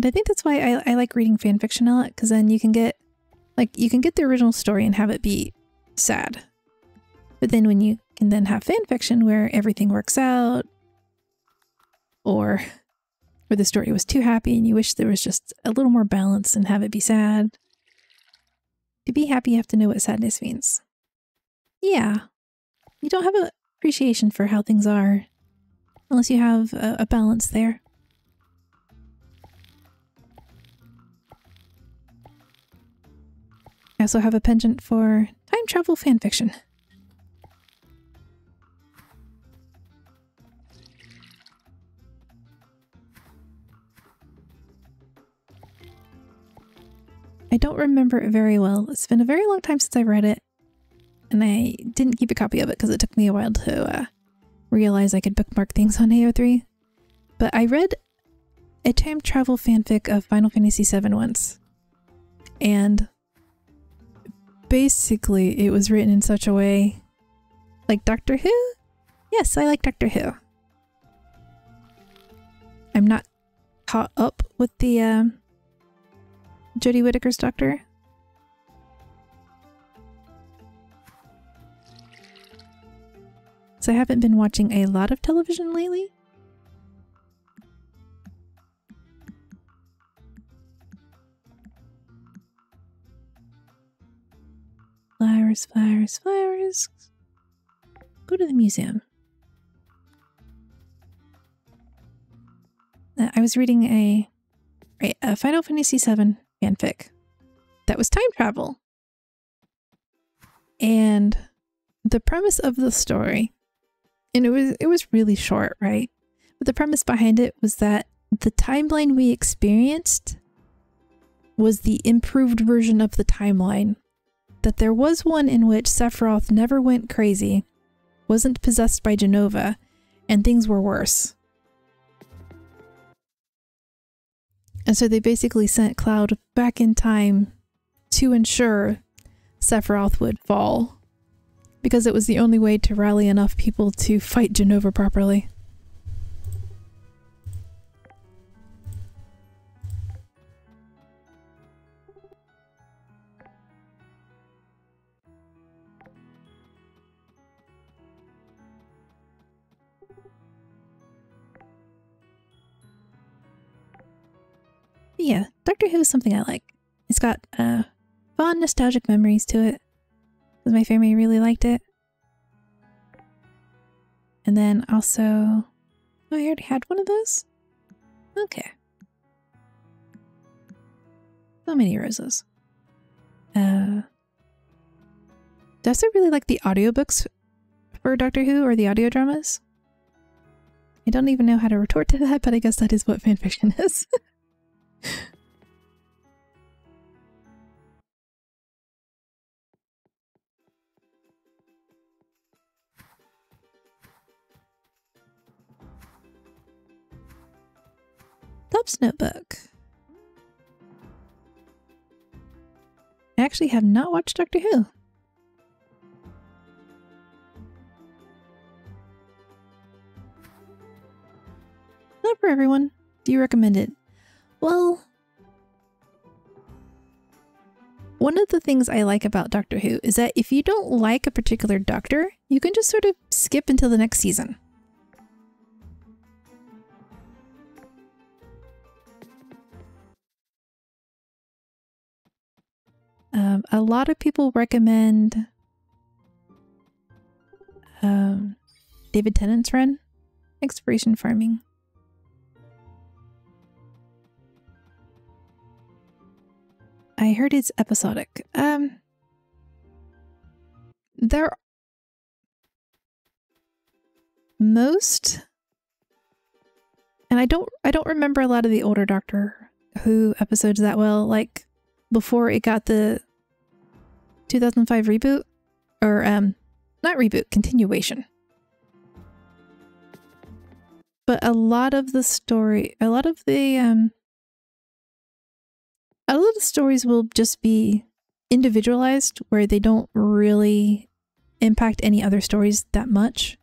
And I think that's why I like reading fan fiction a lot, because then you can get the original story and have it be sad. But then when you can then have fan fiction where everything works out, or where the story was too happy and you wish there was just a little more balance and have it be sad. To be happy, you have to know what sadness means. Yeah. You don't have an appreciation for how things are unless you have a balance there. I also have a penchant for time travel fanfiction. I don't remember it very well. It's been a very long time since I've read it, and I didn't keep a copy of it because it took me a while to realize I could bookmark things on AO3. But I read a time travel fanfic of Final Fantasy VII once, and basically it was written in such a way like Doctor Who? Yes, I like Doctor Who. I'm not caught up with the Jodie Whittaker's Doctor. So I haven't been watching a lot of television lately. Flowers, flowers, flowers. Go to the museum. I was reading a Final Fantasy VII fanfic that was time travel. And the premise of the story, and it was really short, right? But the premise behind it was that the timeline we experienced was the improved version of the timeline. That there was one in which Sephiroth never went crazy, wasn't possessed by Jenova, and things were worse. And so they basically sent Cloud back in time to ensure Sephiroth would fall, because it was the only way to rally enough people to fight Jenova properly. But yeah, Doctor Who is something I like. It's got fond nostalgic memories to it, because my family really liked it. And then also, oh, I already had one of those? Okay. So many roses. I also really like the audiobooks for Doctor Who, or the audio dramas. I don't even know how to retort to that, but I guess that is what fanfiction is. Top's Notebook. I actually have not watched Doctor Who. Not for everyone. Do you recommend it? Well, one of the things I like about Doctor Who is that if you don't like a particular doctor, you can just sort of skip until the next season. A lot of people recommend David Tennant's run, Exploration Farming. I heard it's episodic. There most, and I don't remember a lot of the older Doctor Who episodes that well, like before it got the 2005 reboot, or not reboot, continuation. But a lot of the story, a lot of the stories will just be individualized, where they don't really impact any other stories that much.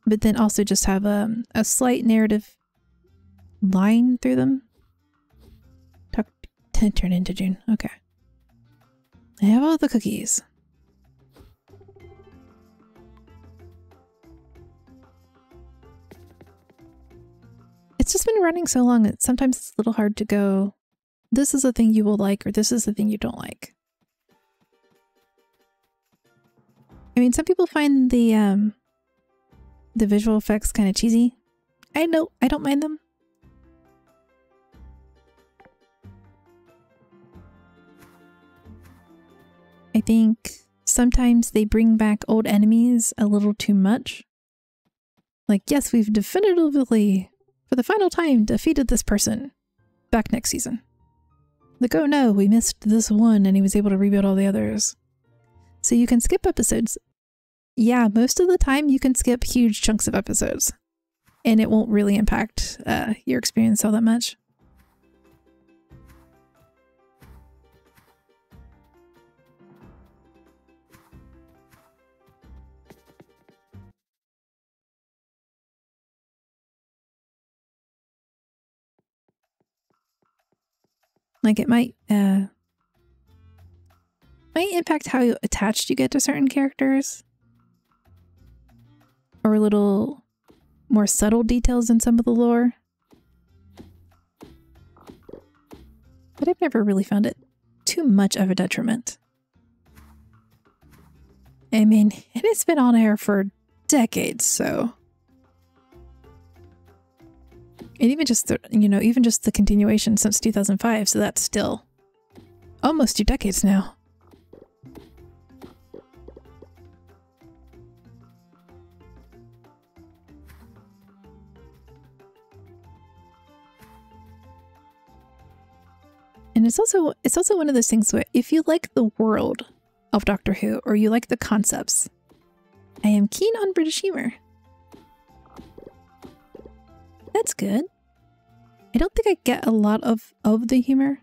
but then also just have a slight narrative line through them. Turn into June. Okay. I have all the cookies. It's just been running so long that sometimes it's a little hard to go, this is the thing you will like, or this is the thing you don't like. I mean, some people find the visual effects kind of cheesy. I know, I don't mind them. I think sometimes they bring back old enemies a little too much. Like, yes, we've definitively, for the final time, defeated this person. Back next season. Like, oh no, we missed this one and he was able to rebuild all the others. So you can skip episodes. Yeah, most of the time you can skip huge chunks of episodes. And it won't really impact your experience all that much. Like it might impact how attached you get to certain characters. Or little more subtle details in some of the lore. But I've never really found it too much of a detriment. I mean, it's been on air for decades, so... And even just the, even just the continuation since 2005, so that's still almost 2 decades now. And it's also one of those things where if you like the world of Doctor Who or you like the concepts, I am keen on British humor. That's good. I don't think I get a lot of the humor.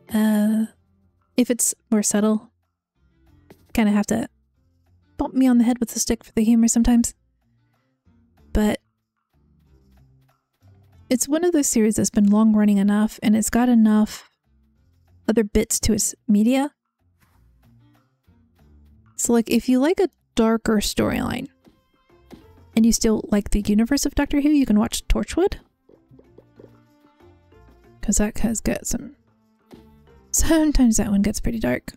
If it's more subtle, kind of have to bump me on the head with a stick for the humor sometimes. But it's one of those series that's been long running enough and it's got enough other bits to its media. So like if you like a darker storyline, and you still like the universe of Doctor Who, you can watch Torchwood. Because that has got some... Sometimes that one gets pretty dark.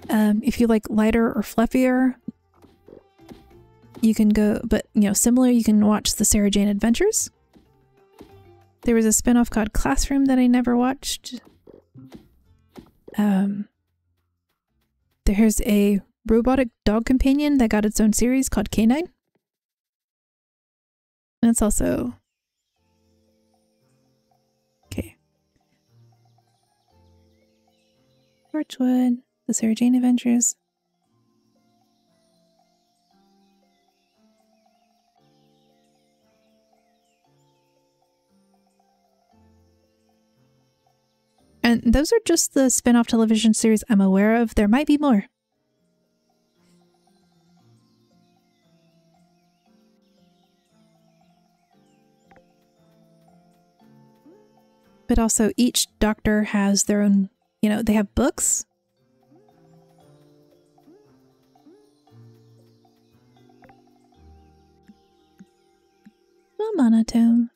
If you like lighter or fluffier, you can go... But, similar, you can watch the Sarah Jane Adventures. There was a spin-off called Classroom that I never watched. There's a robotic dog companion that got its own series called K9. And it's also... Okay. Torchwood, the Sarah Jane Adventures. And those are just the spin-off television series I'm aware of. There might be more. But also each doctor has their own, they have books. A monotone.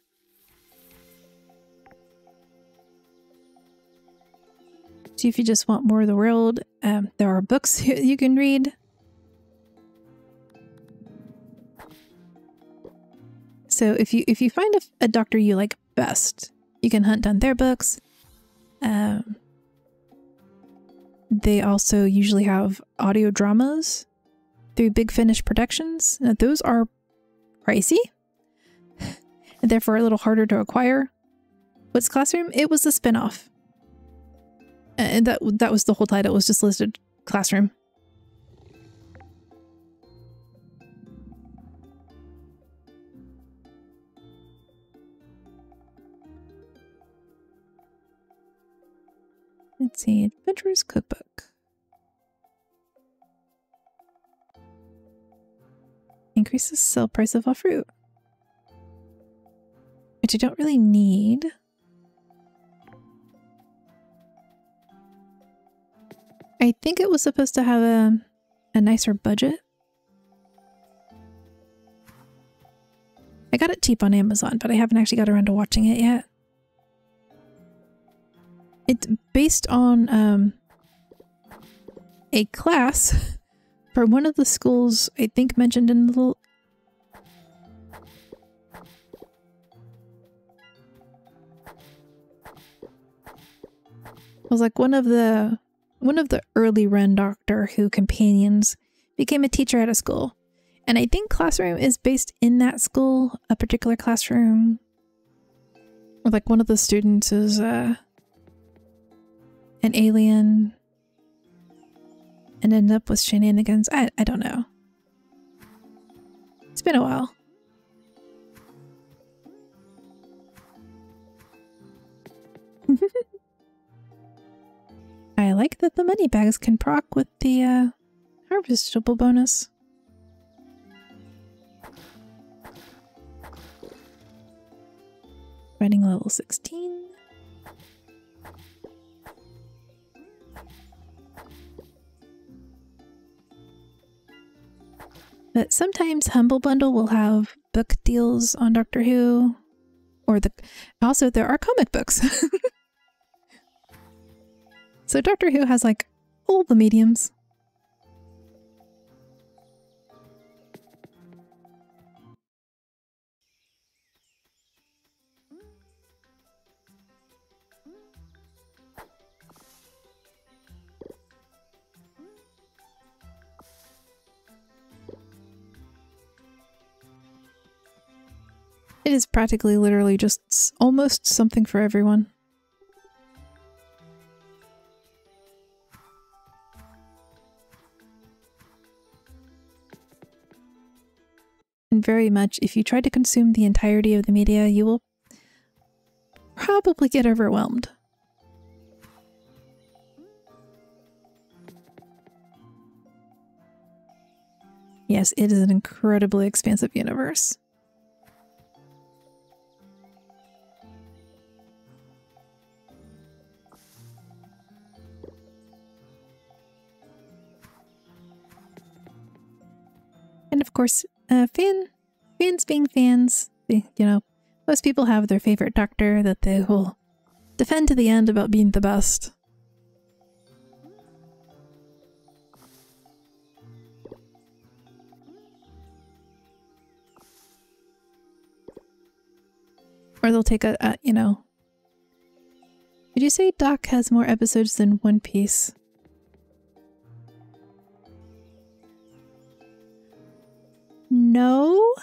So if you just want more of the world, there are books you can read. So if you find a doctor you like best, you can hunt down their books. They also usually have audio dramas through Big Finish Productions. Now, those are pricey and therefore a little harder to acquire. What's Classroom? It was a spinoff. And that was the whole title, was just listed Classroom. Let's see, Adventurers Cookbook. increases sell price of all fruit. Which I don't really need. I think it was supposed to have a nicer budget. I got it cheap on Amazon, but I haven't actually got around to watching it yet. It's based on a class from one of the schools I think mentioned in the little... It was like one of the early run Doctor Who companions became a teacher at a school. And I think Classroom is based in that school, a particular classroom. Or like one of the students is an alien and ended up with shenanigans. I don't know. It's been a while. I like that the money bags can proc with the harvestable bonus. Writing level 16. But sometimes Humble Bundle will have book deals on Doctor Who. Or also there are comic books. So Doctor Who has like all the mediums. It is practically literally just almost something for everyone. And very much, if you try to consume the entirety of the media, you will probably get overwhelmed. Yes, it is an incredibly expansive universe. And of course, fans being fans, you know, most people have their favorite Doctor that they will defend to the end about being the best. Or they'll take you know... Would you say Doc has more episodes than One Piece? No.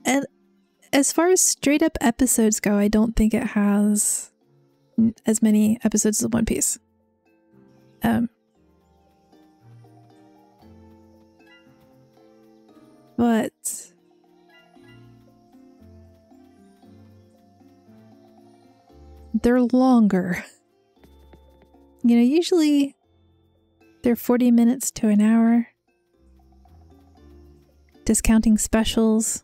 And as far as straight up episodes go, I don't think it has as many episodes as One Piece. But they're longer. You know, usually they're 40 minutes to an hour. Discounting specials.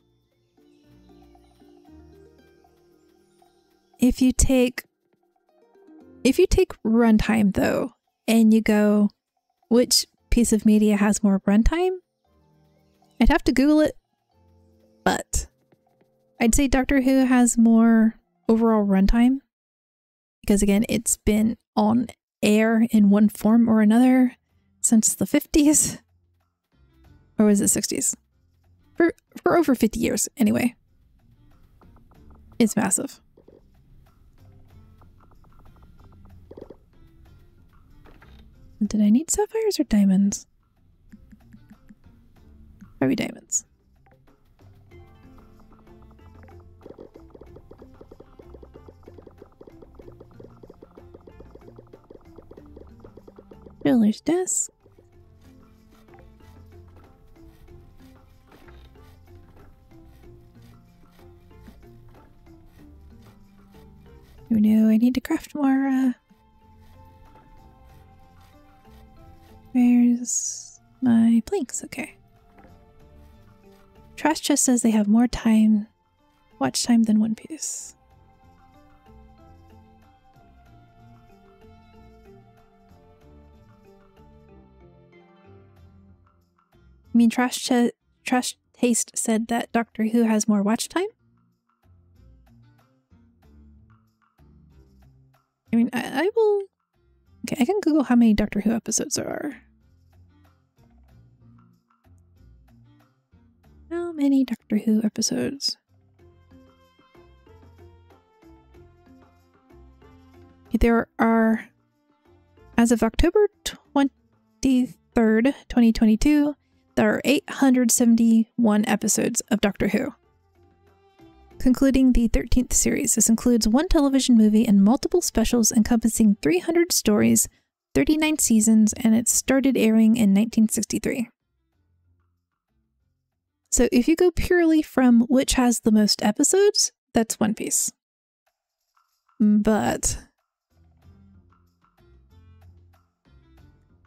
If you take runtime though, and you go, which piece of media has more runtime? I'd have to Google it, but I'd say Doctor Who has more overall runtime because again, it's been on air in one form or another since the 50s, or was it 60s? For over 50 years, anyway. It's massive. Did I need sapphires or diamonds? Probably diamonds. Builder's desk. Oh no, I need to craft more, where's my planks? Okay. Trash Chest says they have more time, watch time than One Piece. I mean, Trash Taste said that Doctor Who has more watch time? I mean, I will... Okay, I can Google how many Doctor Who episodes there are. How many Doctor Who episodes? There are, as of October 23rd, 2022, there are 871 episodes of Doctor Who, concluding the 13th series. This includes one television movie and multiple specials encompassing 300 stories, 39 seasons, and it started airing in 1963. So if you go purely from which has the most episodes, that's One Piece. But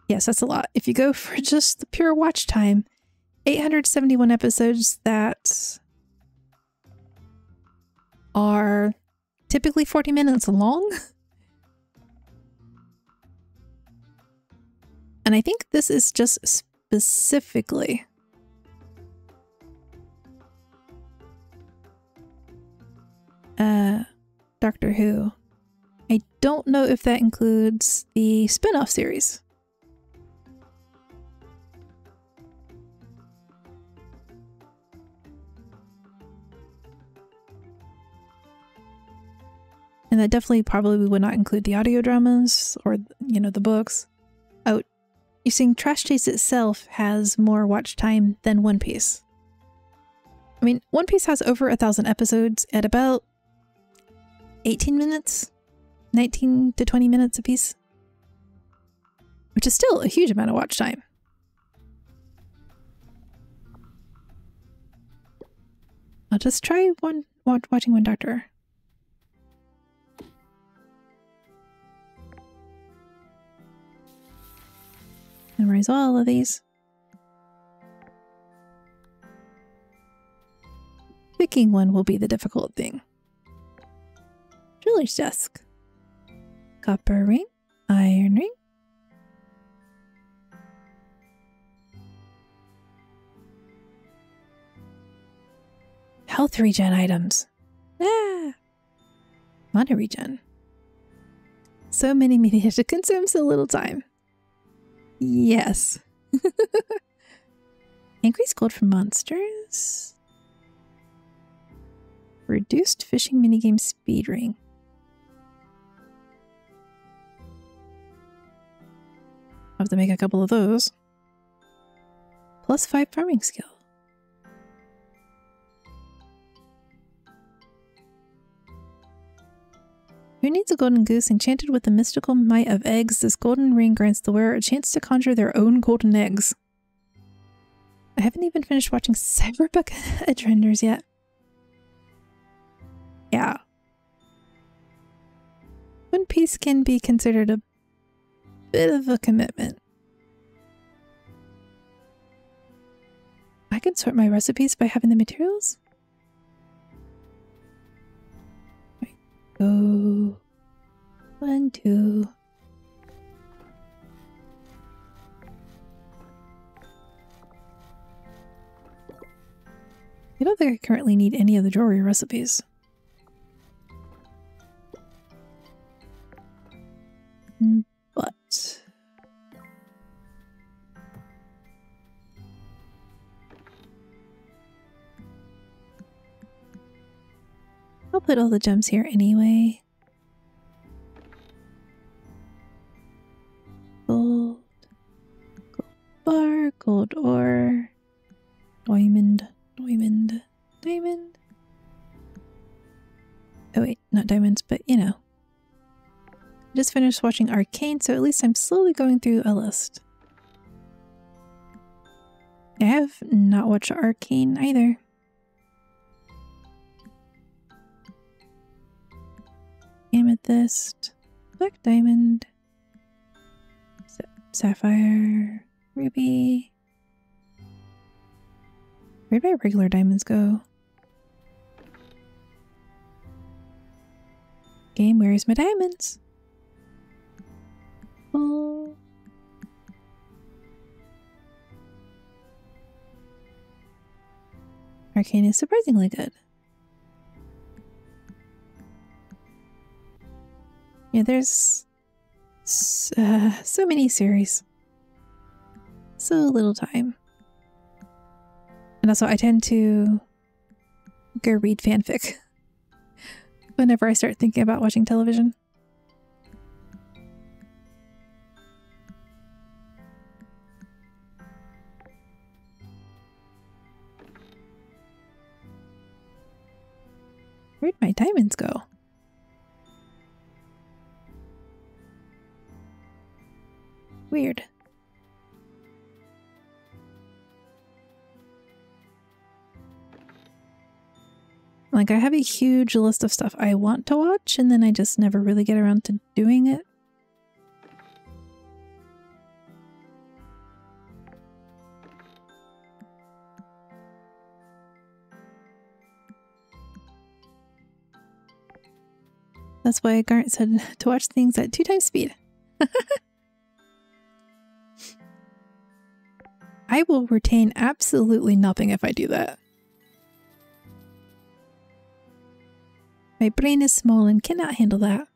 yes, that's a lot. If you go for just the pure watch time, 871 episodes that are typically 40 minutes long. And I think this is just specifically Doctor Who. I don't know if that includes the spin-off series. And that definitely probably would not include the audio dramas or, you know, the books. Oh, you're seeing Trash Chase itself has more watch time than One Piece. I mean, One Piece has over 1,000 episodes at about 18 minutes, 19 to 20 minutes a piece, which is still a huge amount of watch time. I'll just try watching one Doctor. Memorize all of these. Picking one will be the difficult thing. Driller's desk. Copper ring. Iron ring. Health regen items. Ah! Mana regen. So many media to consume so little time. Yes. Increased gold from monsters. Reduced fishing minigame speed ring. I'll have to make a couple of those. +5 farming skill. Who needs a golden goose enchanted with the mystical might of eggs? This golden ring grants the wearer a chance to conjure their own golden eggs. I haven't even finished watching Cyberpunk Edgerunners yet. Yeah. One Piece can be considered a bit of a commitment. I can sort my recipes by having the materials. Right. Go. 1, 2. I don't think I currently need any of the jewelry recipes. But I'll put all the gems here anyway. Gold, gold bar, gold ore, diamond, diamond, diamond. Oh wait, not diamonds, but you know. I just finished watching Arcane, so at least I'm slowly going through a list. I have not watched Arcane either. Amethyst, black diamond, sapphire, ruby. Where'd my regular diamonds go? Game, where's my diamonds? Oh. Arcane is surprisingly good. Yeah, there's so many series. So little time. And also I tend to go read fanfic whenever I start thinking about watching television. Where'd my diamonds go? Weird. Like, I have a huge list of stuff I want to watch, and then I just never really get around to doing it. That's why Garnt said to watch things at 2 times speed. I will retain absolutely nothing if I do that. My brain is small and cannot handle that.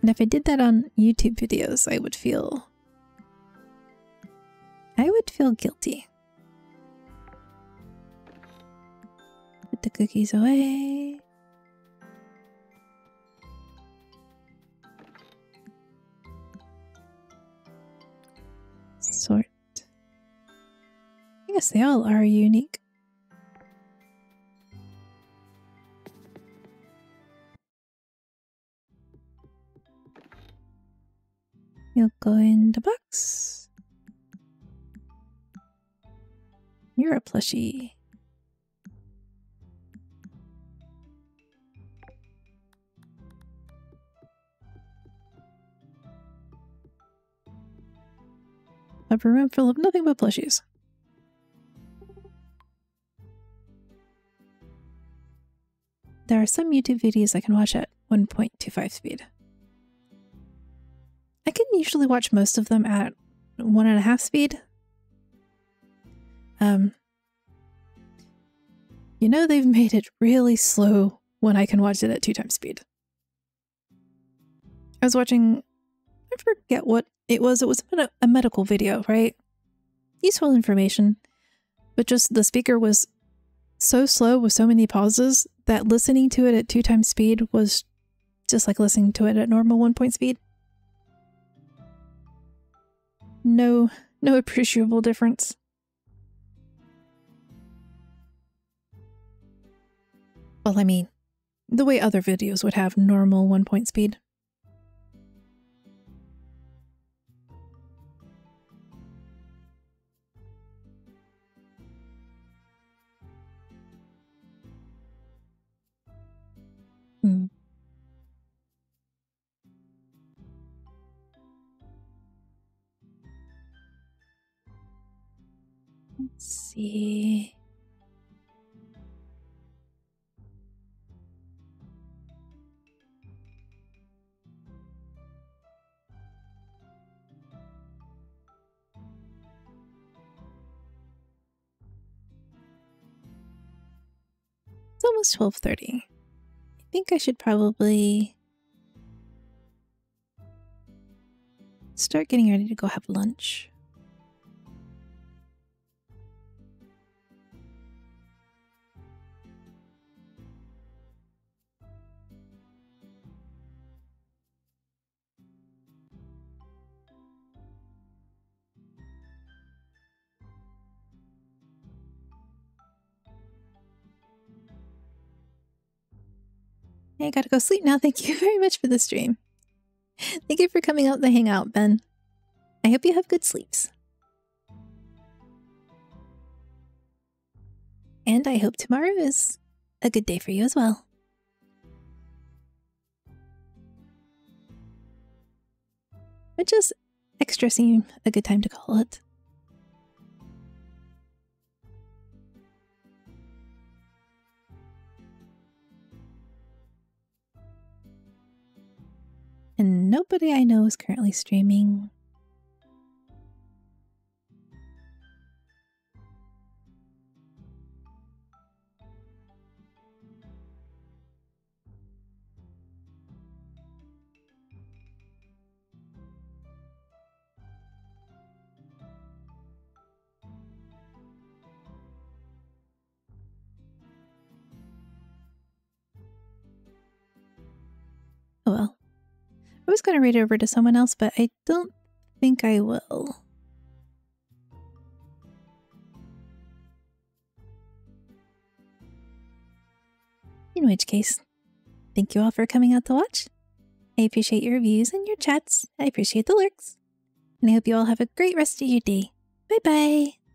And if I did that on YouTube videos, I would feel guilty. Put the cookies away. Sort. I guess they all are unique. You'll go in the box. You're a plushie. I have a room full of nothing but plushies. There are some YouTube videos I can watch at 1.25 speed. I can usually watch most of them at 1.5 speed. You know, they've made it really slow when I can watch it at 2 times speed. I was watching, I forget what it was. It was a medical video, right? Useful information, but just the speaker was so slow with so many pauses that listening to it at 2 times speed was just like listening to it at normal 1 point speed. No appreciable difference. Well, I mean, the way other videos would have normal 1 point speed. Let's see. It's almost 12:30. I think I should probably start getting ready to go have lunch. Hey, I gotta go sleep now. Thank you very much for the stream. Thank you for coming out to hang out, Ben. I hope you have good sleeps. And I hope tomorrow is a good day for you as well. Which is extra seem a good time to call it. And nobody I know is currently streaming. Oh well. I was going to read it over to someone else, but I don't think I will. In which case, thank you all for coming out to watch. I appreciate your views and your chats. I appreciate the lurks. And I hope you all have a great rest of your day. Bye bye!